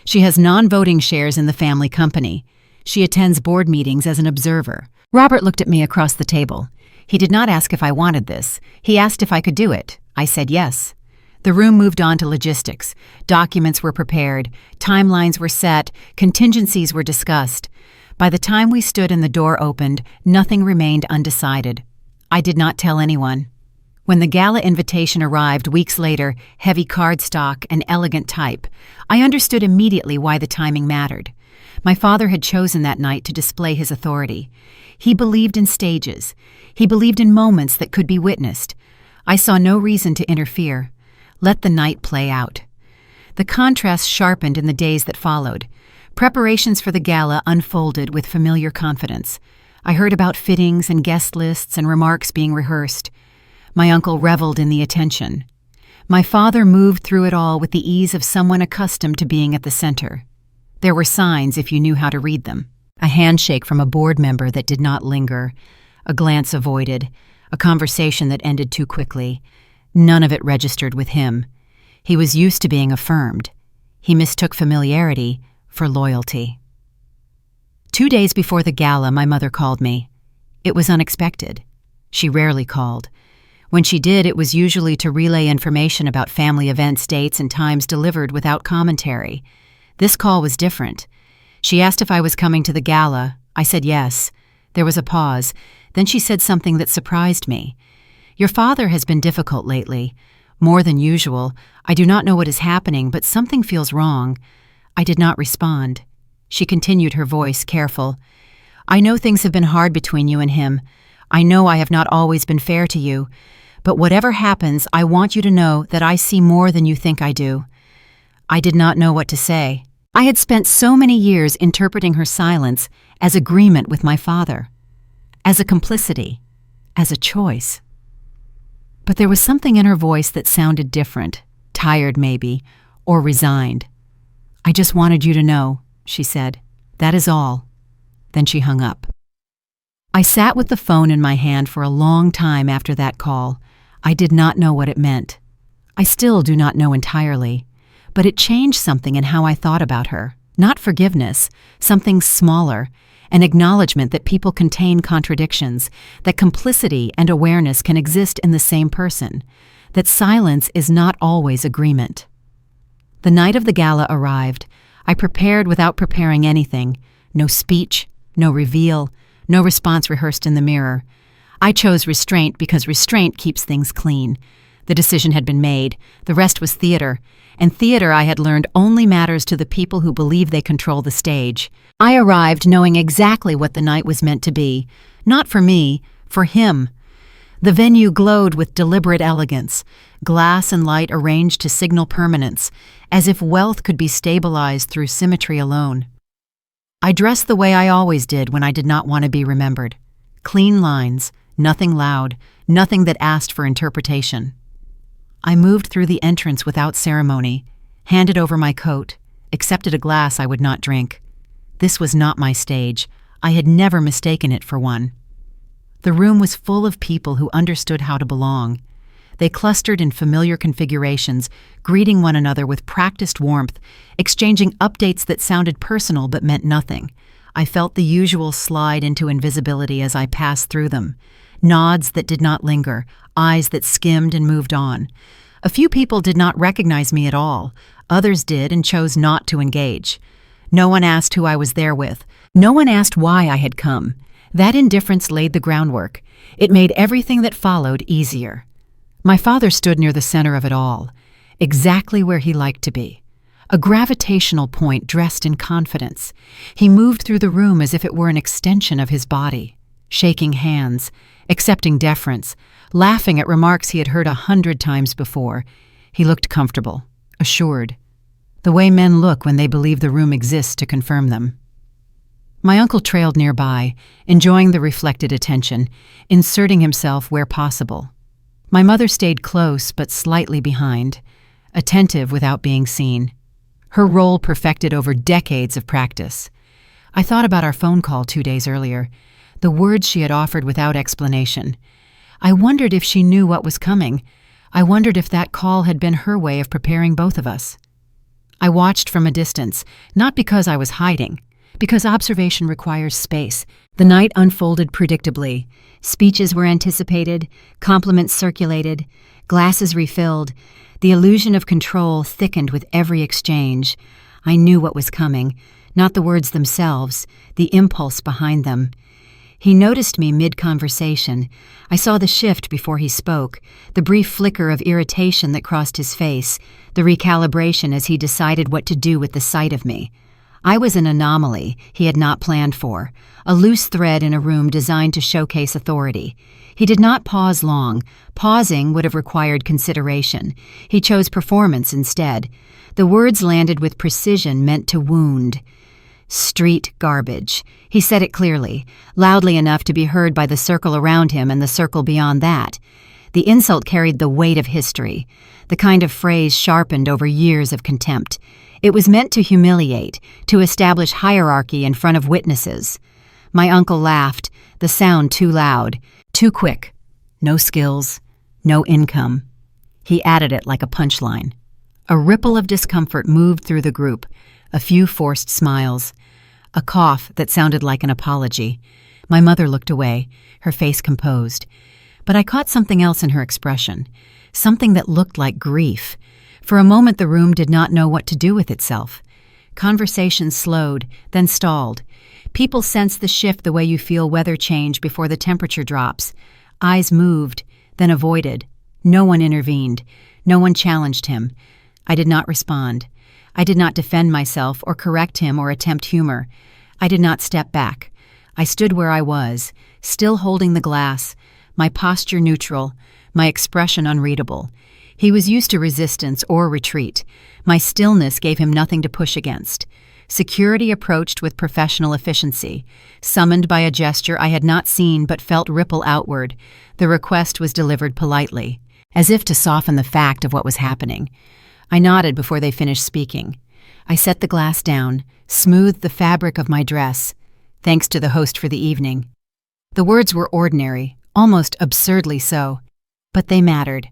[SPEAKER 1] She has non-voting shares in the family company. She attends board meetings as an observer. Robert looked at me across the table. He did not ask if I wanted this. He asked if I could do it. I said yes. The room moved on to logistics. Documents were prepared, timelines were set, contingencies were discussed. By the time we stood and the door opened, nothing remained undecided. I did not tell anyone. When the gala invitation arrived weeks later, heavy cardstock and elegant type, I understood immediately why the timing mattered. My father had chosen that night to display his authority. He believed in stages. He believed in moments that could be witnessed. I saw no reason to interfere. Let the night play out. The contrast sharpened in the days that followed. Preparations for the gala unfolded with familiar confidence. I heard about fittings and guest lists and remarks being rehearsed. My uncle reveled in the attention. My father moved through it all with the ease of someone accustomed to being at the center. There were signs if you knew how to read them. A handshake from a board member that did not linger, a glance avoided, a conversation that ended too quickly. None of it registered with him. He was used to being affirmed. He mistook familiarity for loyalty. 2 days before the gala, my mother called me. It was unexpected. She rarely called. When she did, it was usually to relay information about family events, dates, and times delivered without commentary. This call was different. She asked if I was coming to the gala. I said yes. There was a pause. Then she said something that surprised me. "Your father has been difficult lately. More than usual. I do not know what is happening, but something feels wrong." I did not respond. She continued, her voice careful. "I know things have been hard between you and him. I know I have not always been fair to you. But whatever happens, I want you to know that I see more than you think I do." I did not know what to say. I had spent so many years interpreting her silence as agreement with my father, as a complicity, as a choice. But there was something in her voice that sounded different, tired maybe, or resigned. "I just wanted you to know," she said. "That is all." Then she hung up. I sat with the phone in my hand for a long time after that call. I did not know what it meant. I still do not know entirely, but it changed something in how I thought about her. Not forgiveness, something smaller, an acknowledgement that people contain contradictions, that complicity and awareness can exist in the same person, that silence is not always agreement. The night of the gala arrived. I prepared without preparing anything. No speech, no reveal, no response rehearsed in the mirror. I chose restraint because restraint keeps things clean. The decision had been made. The rest was theater. And theater, I had learned, only matters to the people who believe they control the stage. I arrived knowing exactly what the night was meant to be. Not for me, for him. The venue glowed with deliberate elegance, glass and light arranged to signal permanence, as if wealth could be stabilized through symmetry alone. I dressed the way I always did when I did not want to be remembered. Clean lines, nothing loud, nothing that asked for interpretation. I moved through the entrance without ceremony, handed over my coat, accepted a glass I would not drink. This was not my stage. I had never mistaken it for one. The room was full of people who understood how to belong. They clustered in familiar configurations, greeting one another with practiced warmth, exchanging updates that sounded personal but meant nothing. I felt the usual slide into invisibility as I passed through them. Nods that did not linger, eyes that skimmed and moved on. A few people did not recognize me at all. Others did and chose not to engage. No one asked who I was there with. No one asked why I had come. That indifference laid the groundwork. It made everything that followed easier. My father stood near the center of it all, exactly where he liked to be. A gravitational point dressed in confidence. He moved through the room as if it were an extension of his body, shaking hands, accepting deference, laughing at remarks he had heard 100 times before. He looked comfortable, assured, the way men look when they believe the room exists to confirm them. My uncle trailed nearby, enjoying the reflected attention, inserting himself where possible. My mother stayed close but slightly behind, attentive without being seen. Her role perfected over decades of practice. I thought about our phone call 2 days earlier, the words she had offered without explanation. I wondered if she knew what was coming. I wondered if that call had been her way of preparing both of us. I watched from a distance, not because I was hiding, because observation requires space. The night unfolded predictably. Speeches were anticipated, compliments circulated, glasses refilled. The illusion of control thickened with every exchange. I knew what was coming, not the words themselves, the impulse behind them. He noticed me mid-conversation. I saw the shift before he spoke, the brief flicker of irritation that crossed his face, the recalibration as he decided what to do with the sight of me. I was an anomaly he had not planned for, a loose thread in a room designed to showcase authority. He did not pause long. Pausing would have required consideration. He chose performance instead. The words landed with precision meant to wound. Street garbage. He said it clearly, loudly enough to be heard by the circle around him and the circle beyond that. The insult carried the weight of history, the kind of phrase sharpened over years of contempt. It was meant to humiliate, to establish hierarchy in front of witnesses. My uncle laughed, the sound too loud, too quick. No skills, no income. He added it like a punchline. A ripple of discomfort moved through the group, a few forced smiles, a cough that sounded like an apology. My mother looked away, her face composed. But I caught something else in her expression, something that looked like grief. For a moment the room did not know what to do with itself. Conversation slowed, then stalled. People sensed the shift the way you feel weather change before the temperature drops. Eyes moved, then avoided. No one intervened. No one challenged him. I did not respond. I did not defend myself or correct him or attempt humor. I did not step back. I stood where I was, still holding the glass, my posture neutral, my expression unreadable. He was used to resistance or retreat. My stillness gave him nothing to push against. Security approached with professional efficiency. Summoned by a gesture I had not seen but felt ripple outward, the request was delivered politely, as if to soften the fact of what was happening. I nodded before they finished speaking. I set the glass down, smoothed the fabric of my dress, thanks to the host for the evening. The words were ordinary, almost absurdly so, but they mattered.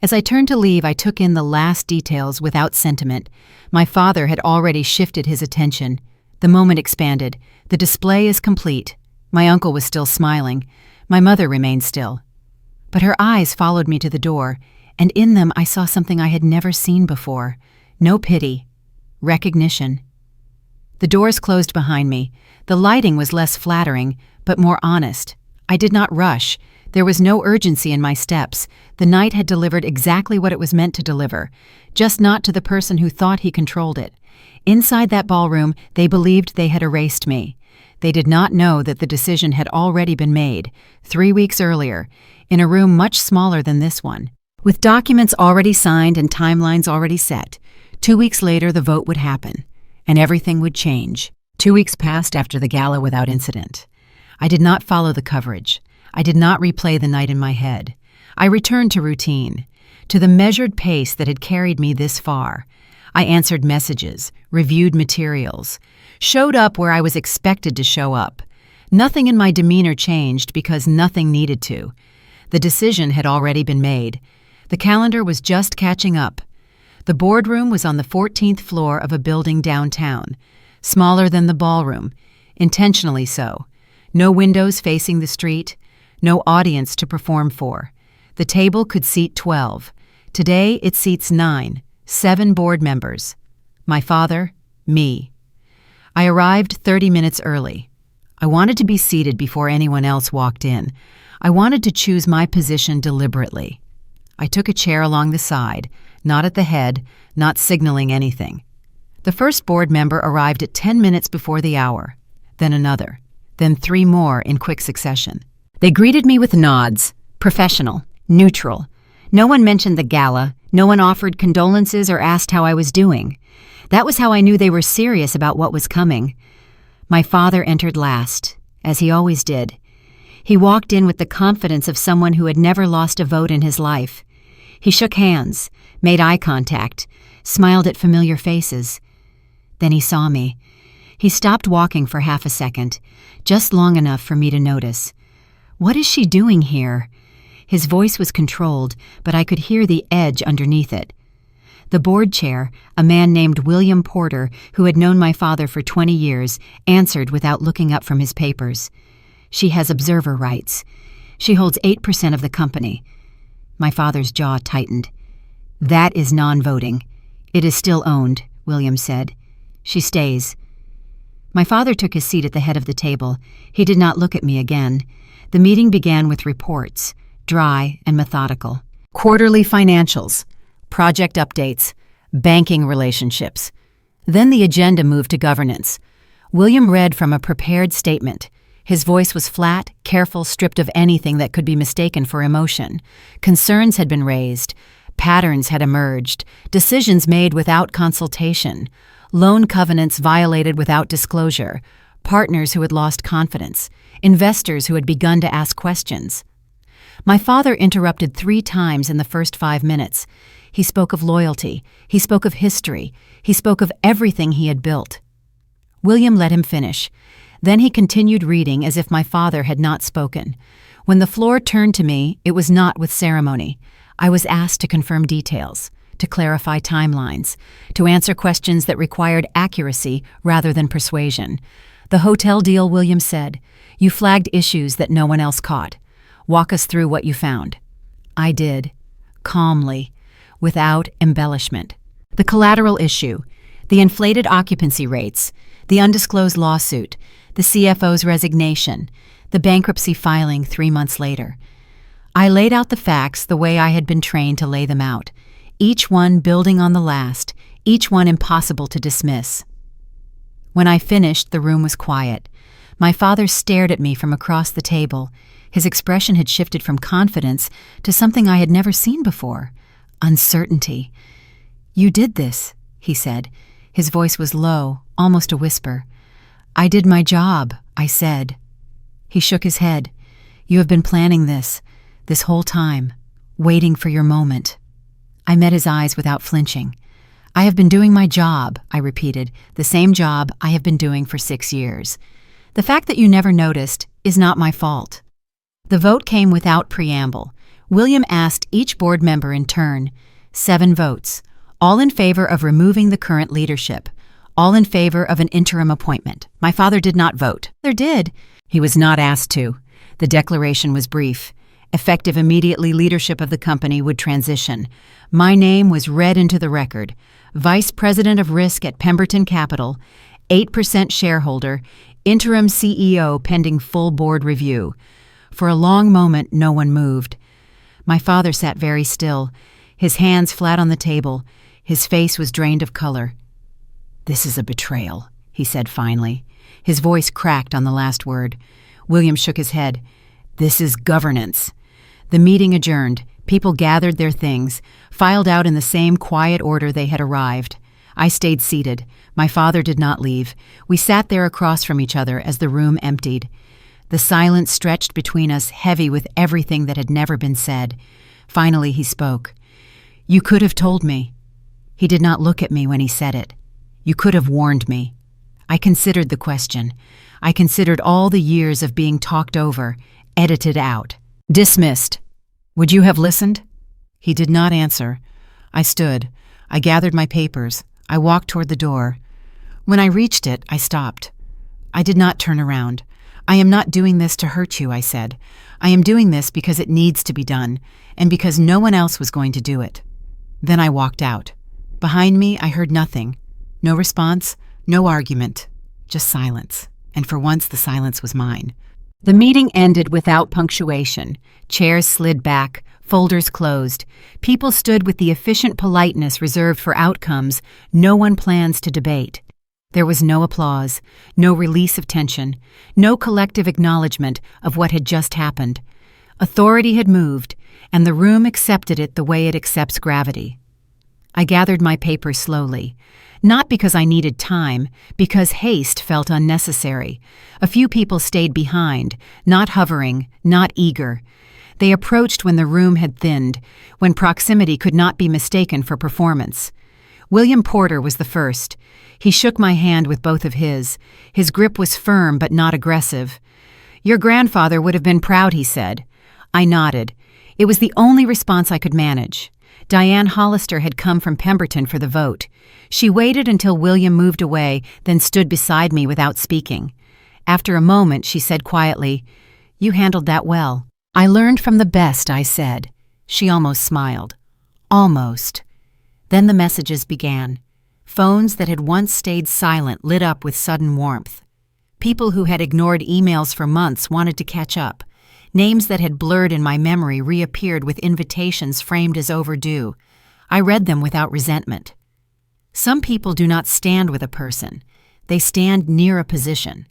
[SPEAKER 1] As I turned to leave, I took in the last details without sentiment. My father had already shifted his attention. The moment expanded. The display is complete. My uncle was still smiling. My mother remained still. But her eyes followed me to the door, and in them I saw something I had never seen before. No pity. Recognition. The doors closed behind me. The lighting was less flattering, but more honest. I did not rush. There was no urgency in my steps. The night had delivered exactly what it was meant to deliver, just not to the person who thought he controlled it. Inside that ballroom, they believed they had erased me. They did not know that the decision had already been made, 3 weeks earlier, in a room much smaller than this one. With documents already signed and timelines already set, 2 weeks later the vote would happen, and everything would change. 2 weeks passed after the gala without incident. I did not follow the coverage. I did not replay the night in my head. I returned to routine, to the measured pace that had carried me this far. I answered messages, reviewed materials, showed up where I was expected to show up. Nothing in my demeanor changed because nothing needed to. The decision had already been made. The calendar was just catching up. The boardroom was on the 14th floor of a building downtown, smaller than the ballroom, intentionally so. No windows facing the street, no audience to perform for. The table could seat 12. Today it seats 9, 7 board members. My father, me. I arrived 30 minutes early. I wanted to be seated before anyone else walked in. I wanted to choose my position deliberately. I took a chair along the side, not at the head, not signaling anything. The first board member arrived at 10 minutes before the hour, then another, then 3 more in quick succession. They greeted me with nods, professional, neutral. No one mentioned the gala, no one offered condolences or asked how I was doing. That was how I knew they were serious about what was coming. My father entered last, as he always did. He walked in with the confidence of someone who had never lost a vote in his life. He shook hands, made eye contact, smiled at familiar faces. Then he saw me. He stopped walking for half a second, just long enough for me to notice. "What is she doing here?" His voice was controlled, but I could hear the edge underneath it. The board chair, a man named William Porter, who had known my father for 20 years, answered without looking up from his papers. "She has observer rights. She holds 8% of the company." My father's jaw tightened. That is non-voting. It is still owned, William said. She stays. My father took his seat at the head of the table. He did not look at me again. The meeting began with reports, dry and methodical. Quarterly financials, project updates, banking relationships. Then the agenda moved to governance. William read from a prepared statement. His voice was flat, careful, stripped of anything that could be mistaken for emotion. Concerns had been raised. Patterns had emerged. Decisions made without consultation. Loan covenants violated without disclosure. Partners who had lost confidence. Investors who had begun to ask questions. My father interrupted 3 times in the first 5 minutes. He spoke of loyalty. He spoke of history. He spoke of everything he had built. William let him finish. Then he continued reading as if my father had not spoken. When the floor turned to me, it was not with ceremony. I was asked to confirm details, to clarify timelines, to answer questions that required accuracy rather than persuasion. The hotel deal, William said. You flagged issues that no one else caught. Walk us through what you found. I did, calmly, without embellishment. The collateral issue, the inflated occupancy rates, the undisclosed lawsuit, the CFO's resignation, the bankruptcy filing 3 months later. I laid out the facts the way I had been trained to lay them out, each one building on the last, each one impossible to dismiss. When I finished, the room was quiet. My father stared at me from across the table. His expression had shifted from confidence to something I had never seen before, uncertainty. You did this, he said. His voice was low, almost a whisper. I did my job, I said. He shook his head. You have been planning this whole time, waiting for your moment. I met his eyes without flinching. I have been doing my job, I repeated, the same job I have been doing for 6 years. The fact that you never noticed is not my fault. The vote came without preamble. William asked each board member in turn, 7 votes, all in favor of removing the current leadership, all in favor of an interim appointment. My father did not vote. There did. He was not asked to. The declaration was brief. Effective immediately, leadership of the company would transition. My name was read into the record. Vice President of Risk at Pemberton Capital, 8% shareholder, interim CEO pending full board review. For a long moment, no one moved. My father sat very still, his hands flat on the table. His face was drained of color. This is a betrayal, he said finally. His voice cracked on the last word. William shook his head. This is governance. The meeting adjourned. People gathered their things, filed out in the same quiet order they had arrived. I stayed seated. My father did not leave. We sat there across from each other as the room emptied. The silence stretched between us, heavy with everything that had never been said. Finally he spoke. You could have told me. He did not look at me when he said it. You could have warned me. I considered the question. I considered all the years of being talked over, edited out, dismissed. Would you have listened? He did not answer. I stood. I gathered my papers. I walked toward the door. When I reached it, I stopped. I did not turn around. I am not doing this to hurt you, I said. I am doing this because it needs to be done, and because no one else was going to do it. Then I walked out. Behind me, I heard nothing. No response, no argument, just silence. And for once, the silence was mine. The meeting ended without punctuation. Chairs slid back, folders closed. People stood with the efficient politeness reserved for outcomes no one plans to debate. There was no applause, no release of tension, no collective acknowledgement of what had just happened. Authority had moved, and the room accepted it the way it accepts gravity. I gathered my papers slowly, not because I needed time, because haste felt unnecessary. A few people stayed behind, not hovering, not eager. They approached when the room had thinned, when proximity could not be mistaken for performance. William Porter was the first. He shook my hand with both of his. His grip was firm but not aggressive. Your grandfather would have been proud, he said. I nodded. It was the only response I could manage. Diane Hollister had come from Pemberton for the vote. She waited until William moved away, then stood beside me without speaking. After a moment, she said quietly, You handled that well. I learned from the best, I said. She almost smiled. Almost. Then the messages began. Phones that had once stayed silent lit up with sudden warmth. People who had ignored emails for months wanted to catch up. Names that had blurred in my memory reappeared with invitations framed as overdue. I read them without resentment. Some people do not stand with a person. They stand near a position.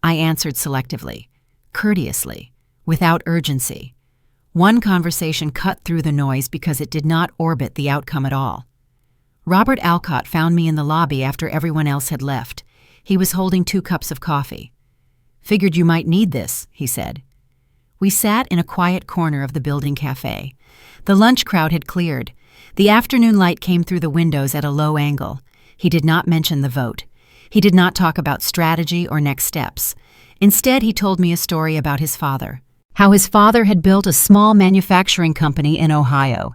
[SPEAKER 1] I answered selectively, courteously, without urgency. One conversation cut through the noise because it did not orbit the outcome at all. Robert Alcott found me in the lobby after everyone else had left. He was holding 2 cups of coffee. "Figured you might need this," he said. We sat in a quiet corner of the building cafe. The lunch crowd had cleared. The afternoon light came through the windows at a low angle. He did not mention the vote. He did not talk about strategy or next steps. Instead, he told me a story about his father. How his father had built a small manufacturing company in Ohio.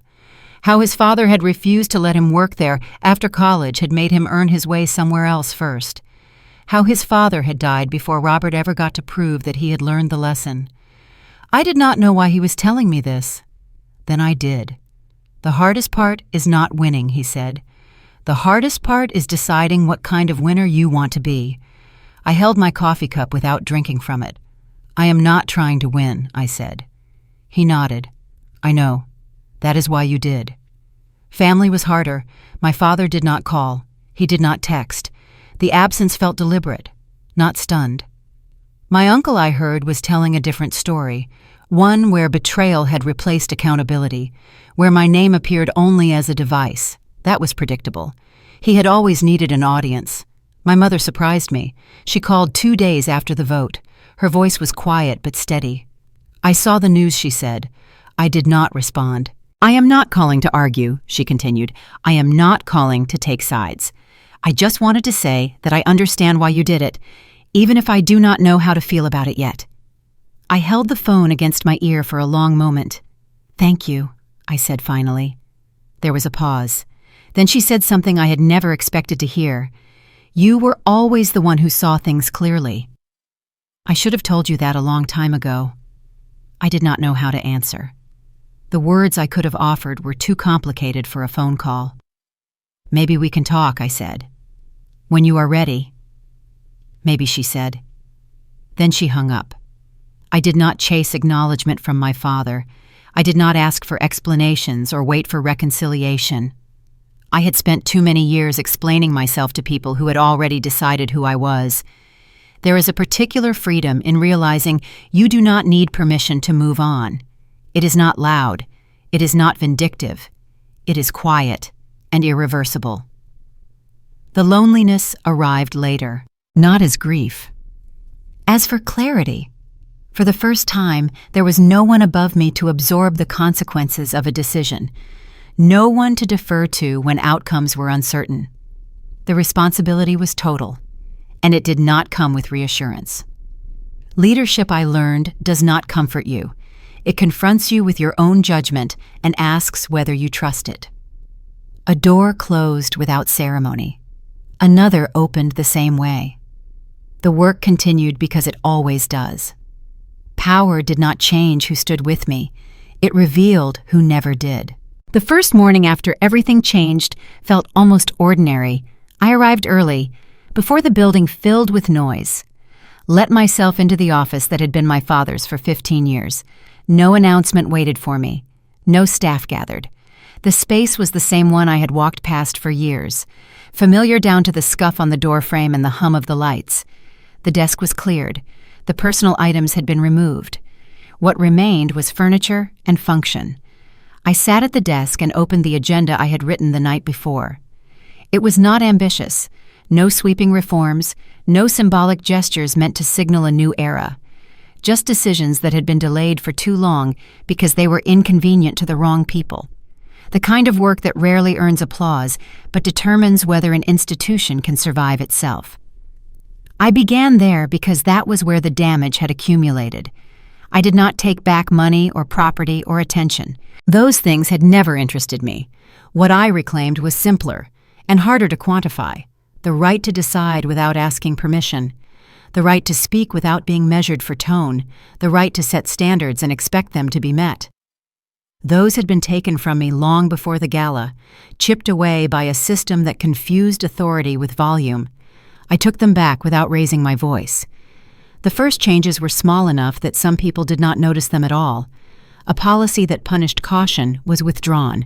[SPEAKER 1] How his father had refused to let him work there after college had made him earn his way somewhere else first. How his father had died before Robert ever got to prove that he had learned the lesson. I did not know why he was telling me this. Then I did. "The hardest part is not winning," he said. "The hardest part is deciding what kind of winner you want to be." I held my coffee cup without drinking from it. "I am not trying to win," I said. He nodded. "I know. That is why you did." Family was harder. My father did not call. He did not text. The absence felt deliberate, not stunned. My uncle, I heard, was telling a different story, one where betrayal had replaced accountability, where my name appeared only as a device. That was predictable. He had always needed an audience. My mother surprised me. She called 2 days after the vote. Her voice was quiet but steady. "I saw the news," she said. I did not respond. "I am not calling to argue," she continued. "I am not calling to take sides. I just wanted to say that I understand why you did it, even if I do not know how to feel about it yet." I held the phone against my ear for a long moment. "Thank you," I said finally. There was a pause. Then she said something I had never expected to hear. "You were always the one who saw things clearly." I should have told you that a long time ago. I did not know how to answer. The words I could have offered were too complicated for a phone call. "Maybe we can talk," I said. "When you are ready." "Maybe," she said. Then she hung up. I did not chase acknowledgement from my father. I did not ask for explanations or wait for reconciliation. I had spent too many years explaining myself to people who had already decided who I was. There is a particular freedom in realizing you do not need permission to move on. It is not loud. It is not vindictive. It is quiet and irreversible. The loneliness arrived later, not as grief. As for clarity, for the first time, there was no one above me to absorb the consequences of a decision, no one to defer to when outcomes were uncertain. The responsibility was total, and it did not come with reassurance. Leadership, I learned, does not comfort you. It confronts you with your own judgment and asks whether you trust it. A door closed without ceremony. Another opened the same way. The work continued because it always does. Power did not change who stood with me. It revealed who never did. The first morning after everything changed felt almost ordinary. I arrived early, before the building filled with noise. Let myself into the office that had been my father's for 15 years. No announcement waited for me. No staff gathered. The space was the same one I had walked past for years, familiar down to the scuff on the doorframe and the hum of the lights. The desk was cleared. The personal items had been removed. What remained was furniture and function. I sat at the desk and opened the agenda I had written the night before. It was not ambitious. No sweeping reforms, no symbolic gestures meant to signal a new era. Just decisions that had been delayed for too long because they were inconvenient to the wrong people. The kind of work that rarely earns applause, but determines whether an institution can survive itself. I began there because that was where the damage had accumulated. I did not take back money or property or attention. Those things had never interested me. What I reclaimed was simpler and harder to quantify. The right to decide without asking permission. The right to speak without being measured for tone. The right to set standards and expect them to be met. Those had been taken from me long before the gala, chipped away by a system that confused authority with volume. I took them back without raising my voice. The first changes were small enough that some people did not notice them at all. A policy that punished caution was withdrawn.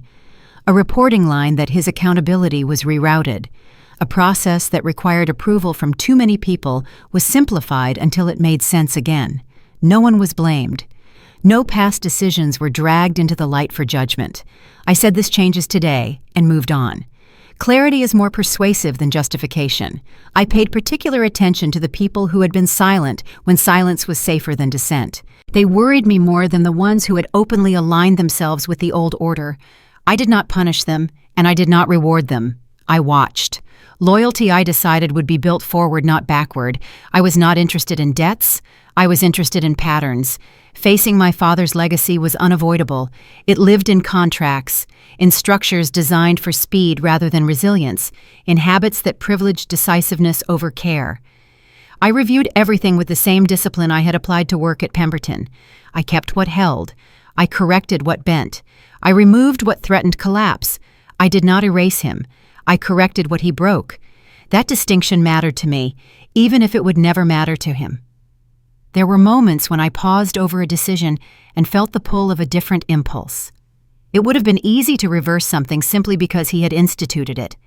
[SPEAKER 1] A reporting line that his accountability was rerouted. A process that required approval from too many people was simplified until it made sense again. No one was blamed. No past decisions were dragged into the light for judgment. I said this changes today and moved on. Clarity is more persuasive than justification. I paid particular attention to the people who had been silent when silence was safer than dissent. They worried me more than the ones who had openly aligned themselves with the old order. I did not punish them, and I did not reward them. I watched. Loyalty, I decided, would be built forward, not backward. I was not interested in debts. I was interested in patterns. Facing my father's legacy was unavoidable. It lived in contracts, in structures designed for speed rather than resilience, in habits that privileged decisiveness over care. I reviewed everything with the same discipline I had applied to work at Pemberton. I kept what held. I corrected what bent. I removed what threatened collapse. I did not erase him. I corrected what he broke. That distinction mattered to me, even if it would never matter to him. There were moments when I paused over a decision and felt the pull of a different impulse. It would have been easy to reverse something simply because he had instituted it.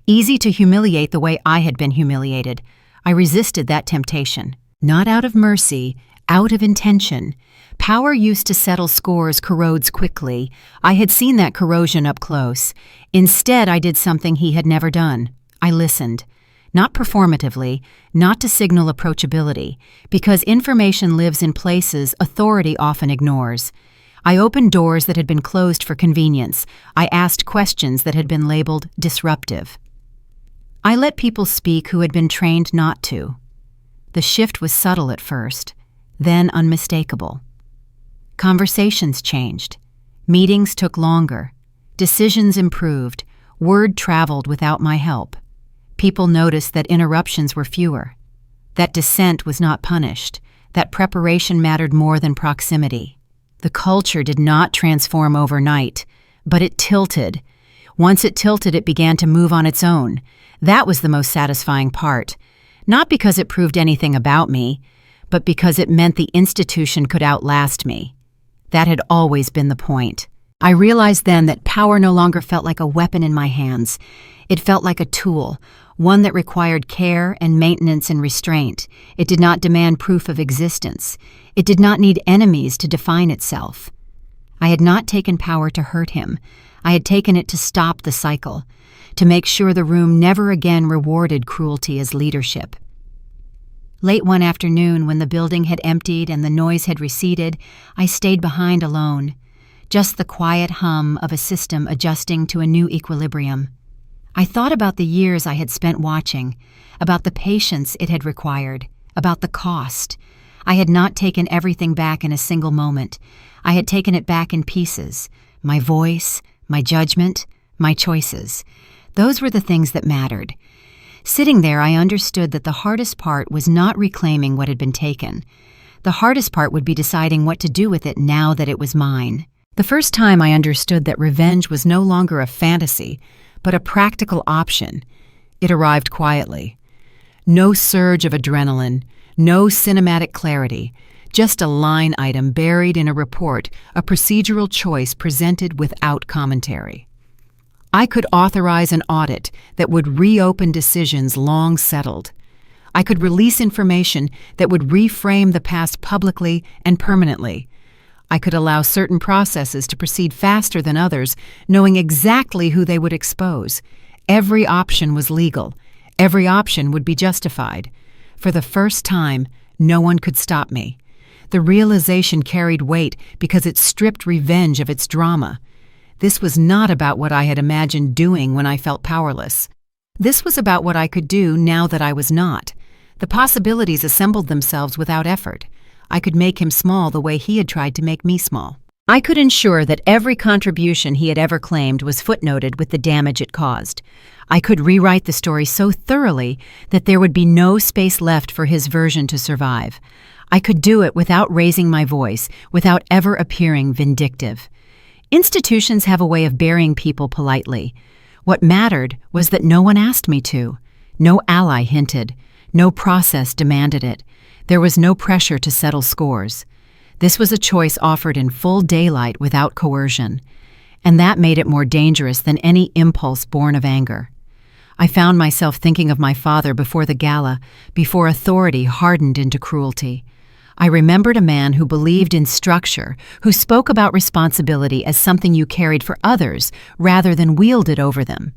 [SPEAKER 1] Easy to humiliate the way I had been humiliated. I resisted that temptation. Not out of mercy, out of intention. Power used to settle scores corrodes quickly. I had seen that corrosion up close. Instead, I did something he had never done. I listened. Not performatively, not to signal approachability, because information lives in places authority often ignores. I opened doors that had been closed for convenience. I asked questions that had been labeled disruptive. I let people speak who had been trained not to. The shift was subtle at first, then unmistakable. Conversations changed. Meetings took longer. Decisions improved. Word traveled without my help. People noticed that interruptions were fewer, that dissent was not punished, that preparation mattered more than proximity. The culture did not transform overnight, but it tilted. Once it tilted, it began to move on its own. That was the most satisfying part, not because it proved anything about me, but because it meant the institution could outlast me. That had always been the point. I realized then that power no longer felt like a weapon in my hands. It felt like a tool, one that required care and maintenance and restraint. It did not demand proof of existence. It did not need enemies to define itself. I had not taken power to hurt him. I had taken it to stop the cycle, to make sure the room never again rewarded cruelty as leadership. Late one afternoon, when the building had emptied and the noise had receded, I stayed behind alone. Just the quiet hum of a system adjusting to a new equilibrium. I thought about the years I had spent watching, about the patience it had required, about the cost. I had not taken everything back in a single moment. I had taken it back in pieces. My voice, my judgment, my choices. Those were the things that mattered. Sitting there, I understood that the hardest part was not reclaiming what had been taken. The hardest part would be deciding what to do with it now that it was mine. The first time I understood that revenge was no longer a fantasy, but a practical option. It arrived quietly. No surge of adrenaline, no cinematic clarity, just a line item buried in a report, a procedural choice presented without commentary. I could authorize an audit that would reopen decisions long settled. I could release information that would reframe the past publicly and permanently. I could allow certain processes to proceed faster than others, knowing exactly who they would expose. Every option was legal. Every option would be justified. For the first time, no one could stop me. The realization carried weight because it stripped revenge of its drama. This was not about what I had imagined doing when I felt powerless. This was about what I could do now that I was not. The possibilities assembled themselves without effort. I could make him small the way he had tried to make me small. I could ensure that every contribution he had ever claimed was footnoted with the damage it caused. I could rewrite the story so thoroughly that there would be no space left for his version to survive. I could do it without raising my voice, without ever appearing vindictive. Institutions have a way of burying people politely. What mattered was that no one asked me to. No ally hinted. No process demanded it. There was no pressure to settle scores. This was a choice offered in full daylight without coercion, and that made it more dangerous than any impulse born of anger. I found myself thinking of my father before the Gala, before authority hardened into cruelty. I remembered a man who believed in structure, who spoke about responsibility as something you carried for others rather than wielded over them.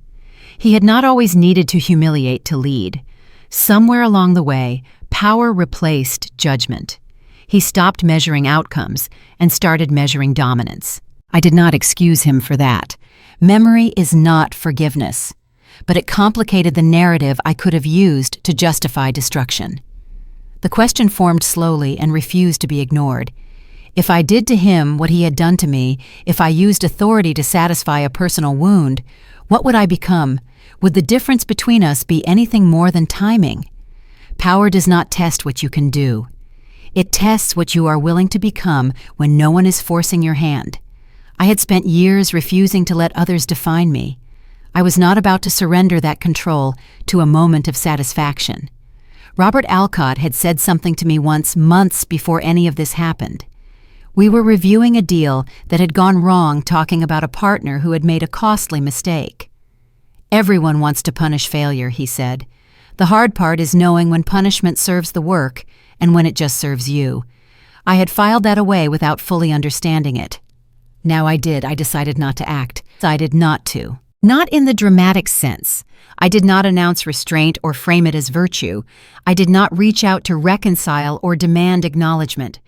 [SPEAKER 1] He had not always needed to humiliate to lead. Somewhere along the way, power replaced judgment. He stopped measuring outcomes and started measuring dominance. I did not excuse him for that. Memory is not forgiveness, but it complicated the narrative I could have used to justify destruction. The question formed slowly and refused to be ignored. If I did to him what he had done to me, if I used authority to satisfy a personal wound, what would I become? Would the difference between us be anything more than timing? Power does not test what you can do. It tests what you are willing to become when no one is forcing your hand. I had spent years refusing to let others define me. I was not about to surrender that control to a moment of satisfaction. Robert Alcott had said something to me once, months before any of this happened. We were reviewing a deal that had gone wrong, talking about a partner who had made a costly mistake. Everyone wants to punish failure, he said. The hard part is knowing when punishment serves the work and when it just serves you. I had filed that away without fully understanding it. Now I did. I decided not to act. Decided not to. Not in the dramatic sense. I did not announce restraint or frame it as virtue. I did not reach out to reconcile or demand acknowledgement.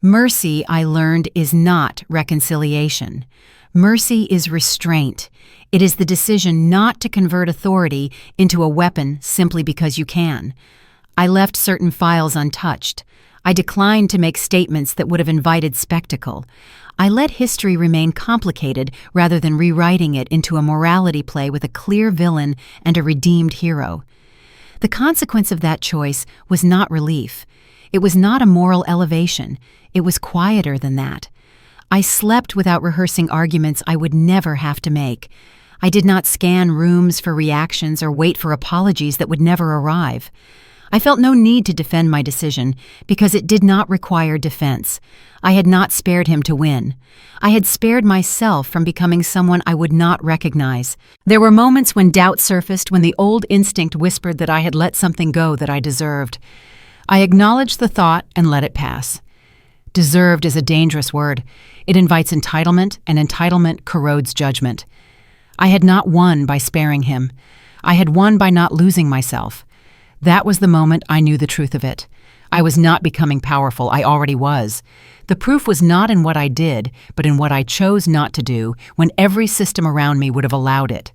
[SPEAKER 1] Mercy, I learned, is not reconciliation. Mercy is restraint. It is the decision not to convert authority into a weapon simply because you can. I left certain files untouched. I declined to make statements that would have invited spectacle. I let history remain complicated rather than rewriting it into a morality play with a clear villain and a redeemed hero. The consequence of that choice was not relief. It was not a moral elevation. It was quieter than that. I slept without rehearsing arguments I would never have to make. I did not scan rooms for reactions or wait for apologies that would never arrive. I felt no need to defend my decision because it did not require defense. I had not spared him to win. I had spared myself from becoming someone I would not recognize. There were moments when doubt surfaced, when the old instinct whispered that I had let something go that I deserved. I acknowledged the thought and let it pass. Deserved is a dangerous word. It invites entitlement, and entitlement corrodes judgment. I had not won by sparing him. I had won by not losing myself. That was the moment I knew the truth of it. I was not becoming powerful. I already was. The proof was not in what I did, but in what I chose not to do when every system around me would have allowed it.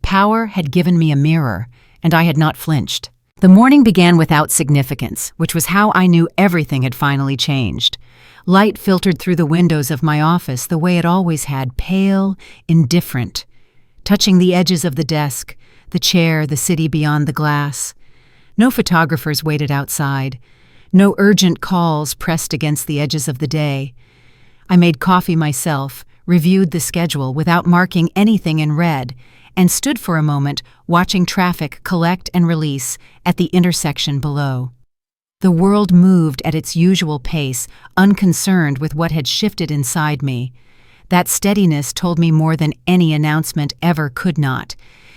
[SPEAKER 1] Power had given me a mirror, and I had not flinched. The morning began without significance, which was how I knew everything had finally changed. Light filtered through the windows of my office the way it always had, pale, indifferent, touching the edges of the desk, the chair, the city beyond the glass. No photographers waited outside. No urgent calls pressed against the edges of the day. I made coffee myself, reviewed the schedule without marking anything in red, and stood for a moment watching traffic collect and release at the intersection below. The world moved at its usual pace, unconcerned with what had shifted inside me. That steadiness told me more than any announcement ever could not.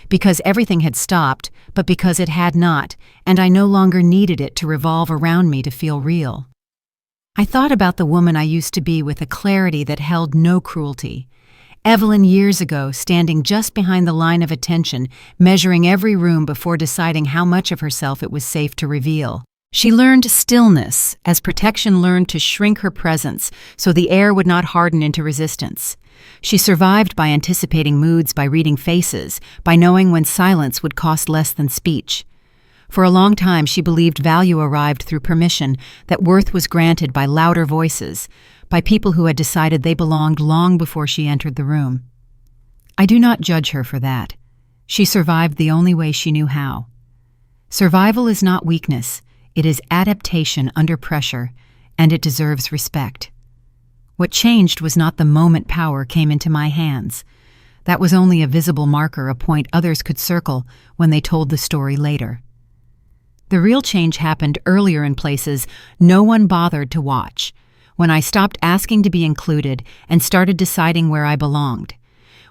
[SPEAKER 1] Because everything had stopped, but because it had not, and I no longer needed it to revolve around me to feel real. I thought about the woman I used to be with a clarity that held no cruelty. Evelyn years ago, standing just behind the line of attention, measuring every room before deciding how much of herself it was safe to reveal. She learned stillness as protection learned to shrink her presence so the air would not harden into resistance. She survived by anticipating moods, by reading faces, by knowing when silence would cost less than speech. For a long time she believed value arrived through permission, that worth was granted by louder voices, by people who had decided they belonged long before she entered the room. I do not judge her for that. She survived the only way she knew how. Survival is not weakness. It is adaptation under pressure, and it deserves respect. What changed was not the moment power came into my hands. That was only a visible marker, a point others could circle when they told the story later. The real change happened earlier in places no one bothered to watch, when I stopped asking to be included and started deciding where I belonged.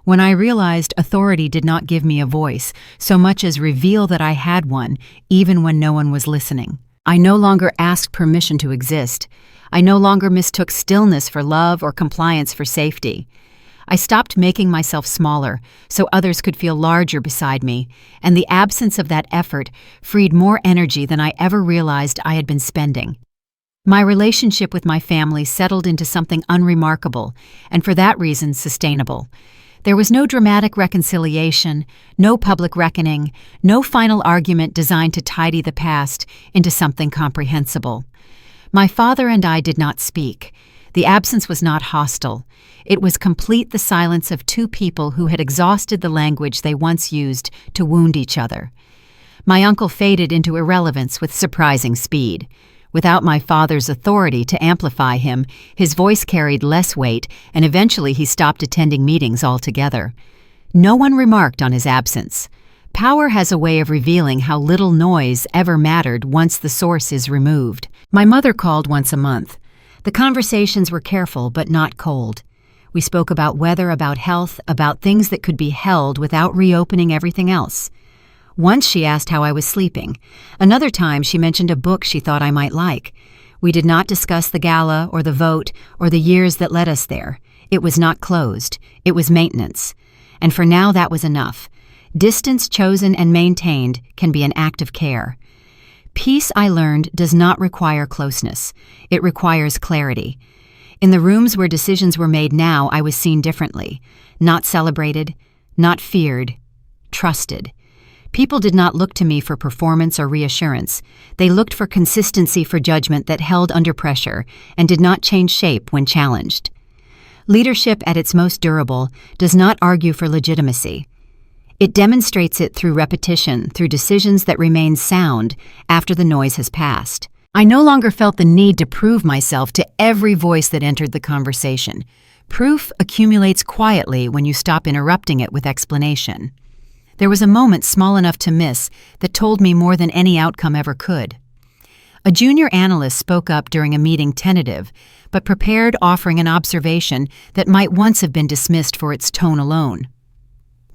[SPEAKER 1] When I realized authority did not give me a voice so much as reveal that I had one, even when no one was listening. I no longer asked permission to exist. I no longer mistook stillness for love or compliance for safety. I stopped making myself smaller so others could feel larger beside me, and the absence of that effort freed more energy than I ever realized I had been spending. My relationship with my family settled into something unremarkable, and for that reason sustainable. There was no dramatic reconciliation, no public reckoning, no final argument designed to tidy the past into something comprehensible. My father and I did not speak. The absence was not hostile. It was complete the silence of two people who had exhausted the language they once used to wound each other. My uncle faded into irrelevance with surprising speed. Without my father's authority to amplify him, his voice carried less weight, and eventually he stopped attending meetings altogether. No one remarked on his absence. Power has a way of revealing how little noise ever mattered once the source is removed. My mother called once a month. The conversations were careful but not cold. We spoke about weather, about health, about things that could be held without reopening everything else. Once she asked how I was sleeping. Another time she mentioned a book she thought I might like. We did not discuss the gala or the vote or the years that led us there. It was not closed. It was maintenance. And for now that was enough. Distance chosen and maintained can be an act of care. Peace, I learned, does not require closeness. It requires clarity. In the rooms where decisions were made now, I was seen differently. Not celebrated, not feared, trusted. People did not look to me for performance or reassurance. They looked for consistency, for judgment that held under pressure and did not change shape when challenged. Leadership at its most durable does not argue for legitimacy. It demonstrates it through repetition, through decisions that remain sound after the noise has passed. I no longer felt the need to prove myself to every voice that entered the conversation. Proof accumulates quietly when you stop interrupting it with explanation. There was a moment small enough to miss that told me more than any outcome ever could. A junior analyst spoke up during a meeting, tentative, but prepared, offering an observation that might once have been dismissed for its tone alone.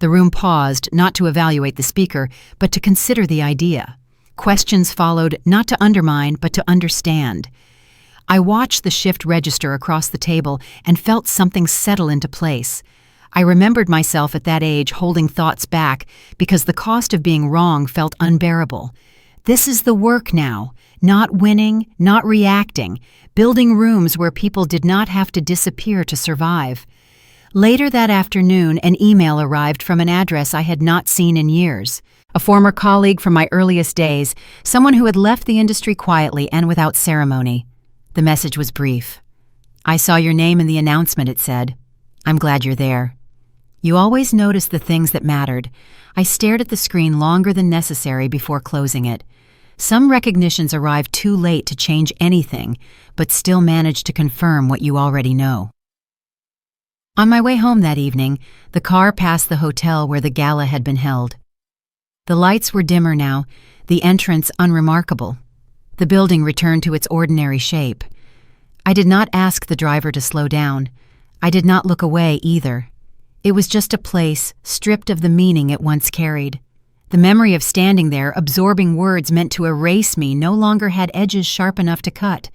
[SPEAKER 1] The room paused, not to evaluate the speaker, but to consider the idea. Questions followed, not to undermine, but to understand. I watched the shift register across the table and felt something settle into place. I remembered myself at that age holding thoughts back because the cost of being wrong felt unbearable. This is the work now, not winning, not reacting, building rooms where people did not have to disappear to survive. Later that afternoon, an email arrived from an address I had not seen in years. A former colleague from my earliest days, someone who had left the industry quietly and without ceremony. The message was brief. "I saw your name in the announcement," it said. "I'm glad you're there. You always noticed the things that mattered." I stared at the screen longer than necessary before closing it. Some recognitions arrived too late to change anything, but still managed to confirm what you already know. On my way home that evening, the car passed the hotel where the gala had been held. The lights were dimmer now, the entrance unremarkable. The building returned to its ordinary shape. I did not ask the driver to slow down. I did not look away either. It was just a place stripped of the meaning it once carried. The memory of standing there, absorbing words meant to erase me, no longer had edges sharp enough to cut.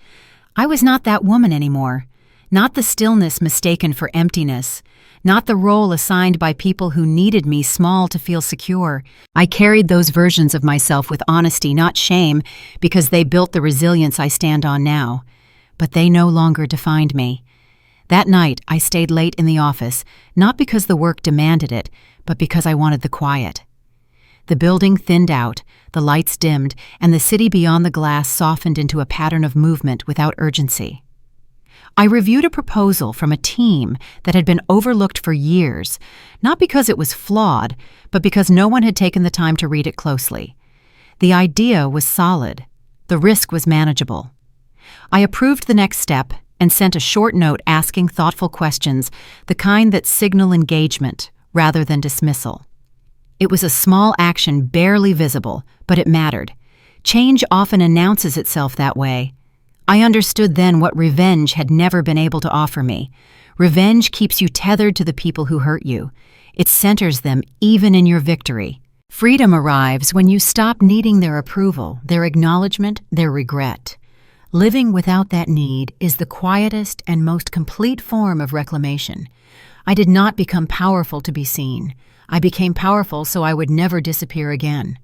[SPEAKER 1] I was not that woman anymore. Not the stillness mistaken for emptiness. Not the role assigned by people who needed me small to feel secure. I carried those versions of myself with honesty, not shame, because they built the resilience I stand on now. But they no longer defined me. That night, I stayed late in the office, not because the work demanded it, but because I wanted the quiet. The building thinned out, the lights dimmed, and the city beyond the glass softened into a pattern of movement without urgency. I reviewed a proposal from a team that had been overlooked for years, not because it was flawed, but because no one had taken the time to read it closely. The idea was solid. The risk was manageable. I approved the next step, and sent a short note asking thoughtful questions, the kind that signal engagement rather than dismissal. It was a small action barely visible, but it mattered. Change often announces itself that way. I understood then what revenge had never been able to offer me. Revenge keeps you tethered to the people who hurt you. It centers them even in your victory. Freedom arrives when you stop needing their approval, their acknowledgement, their regret. Living without that need is the quietest and most complete form of reclamation. I did not become powerful to be seen. I became powerful so I would never disappear again.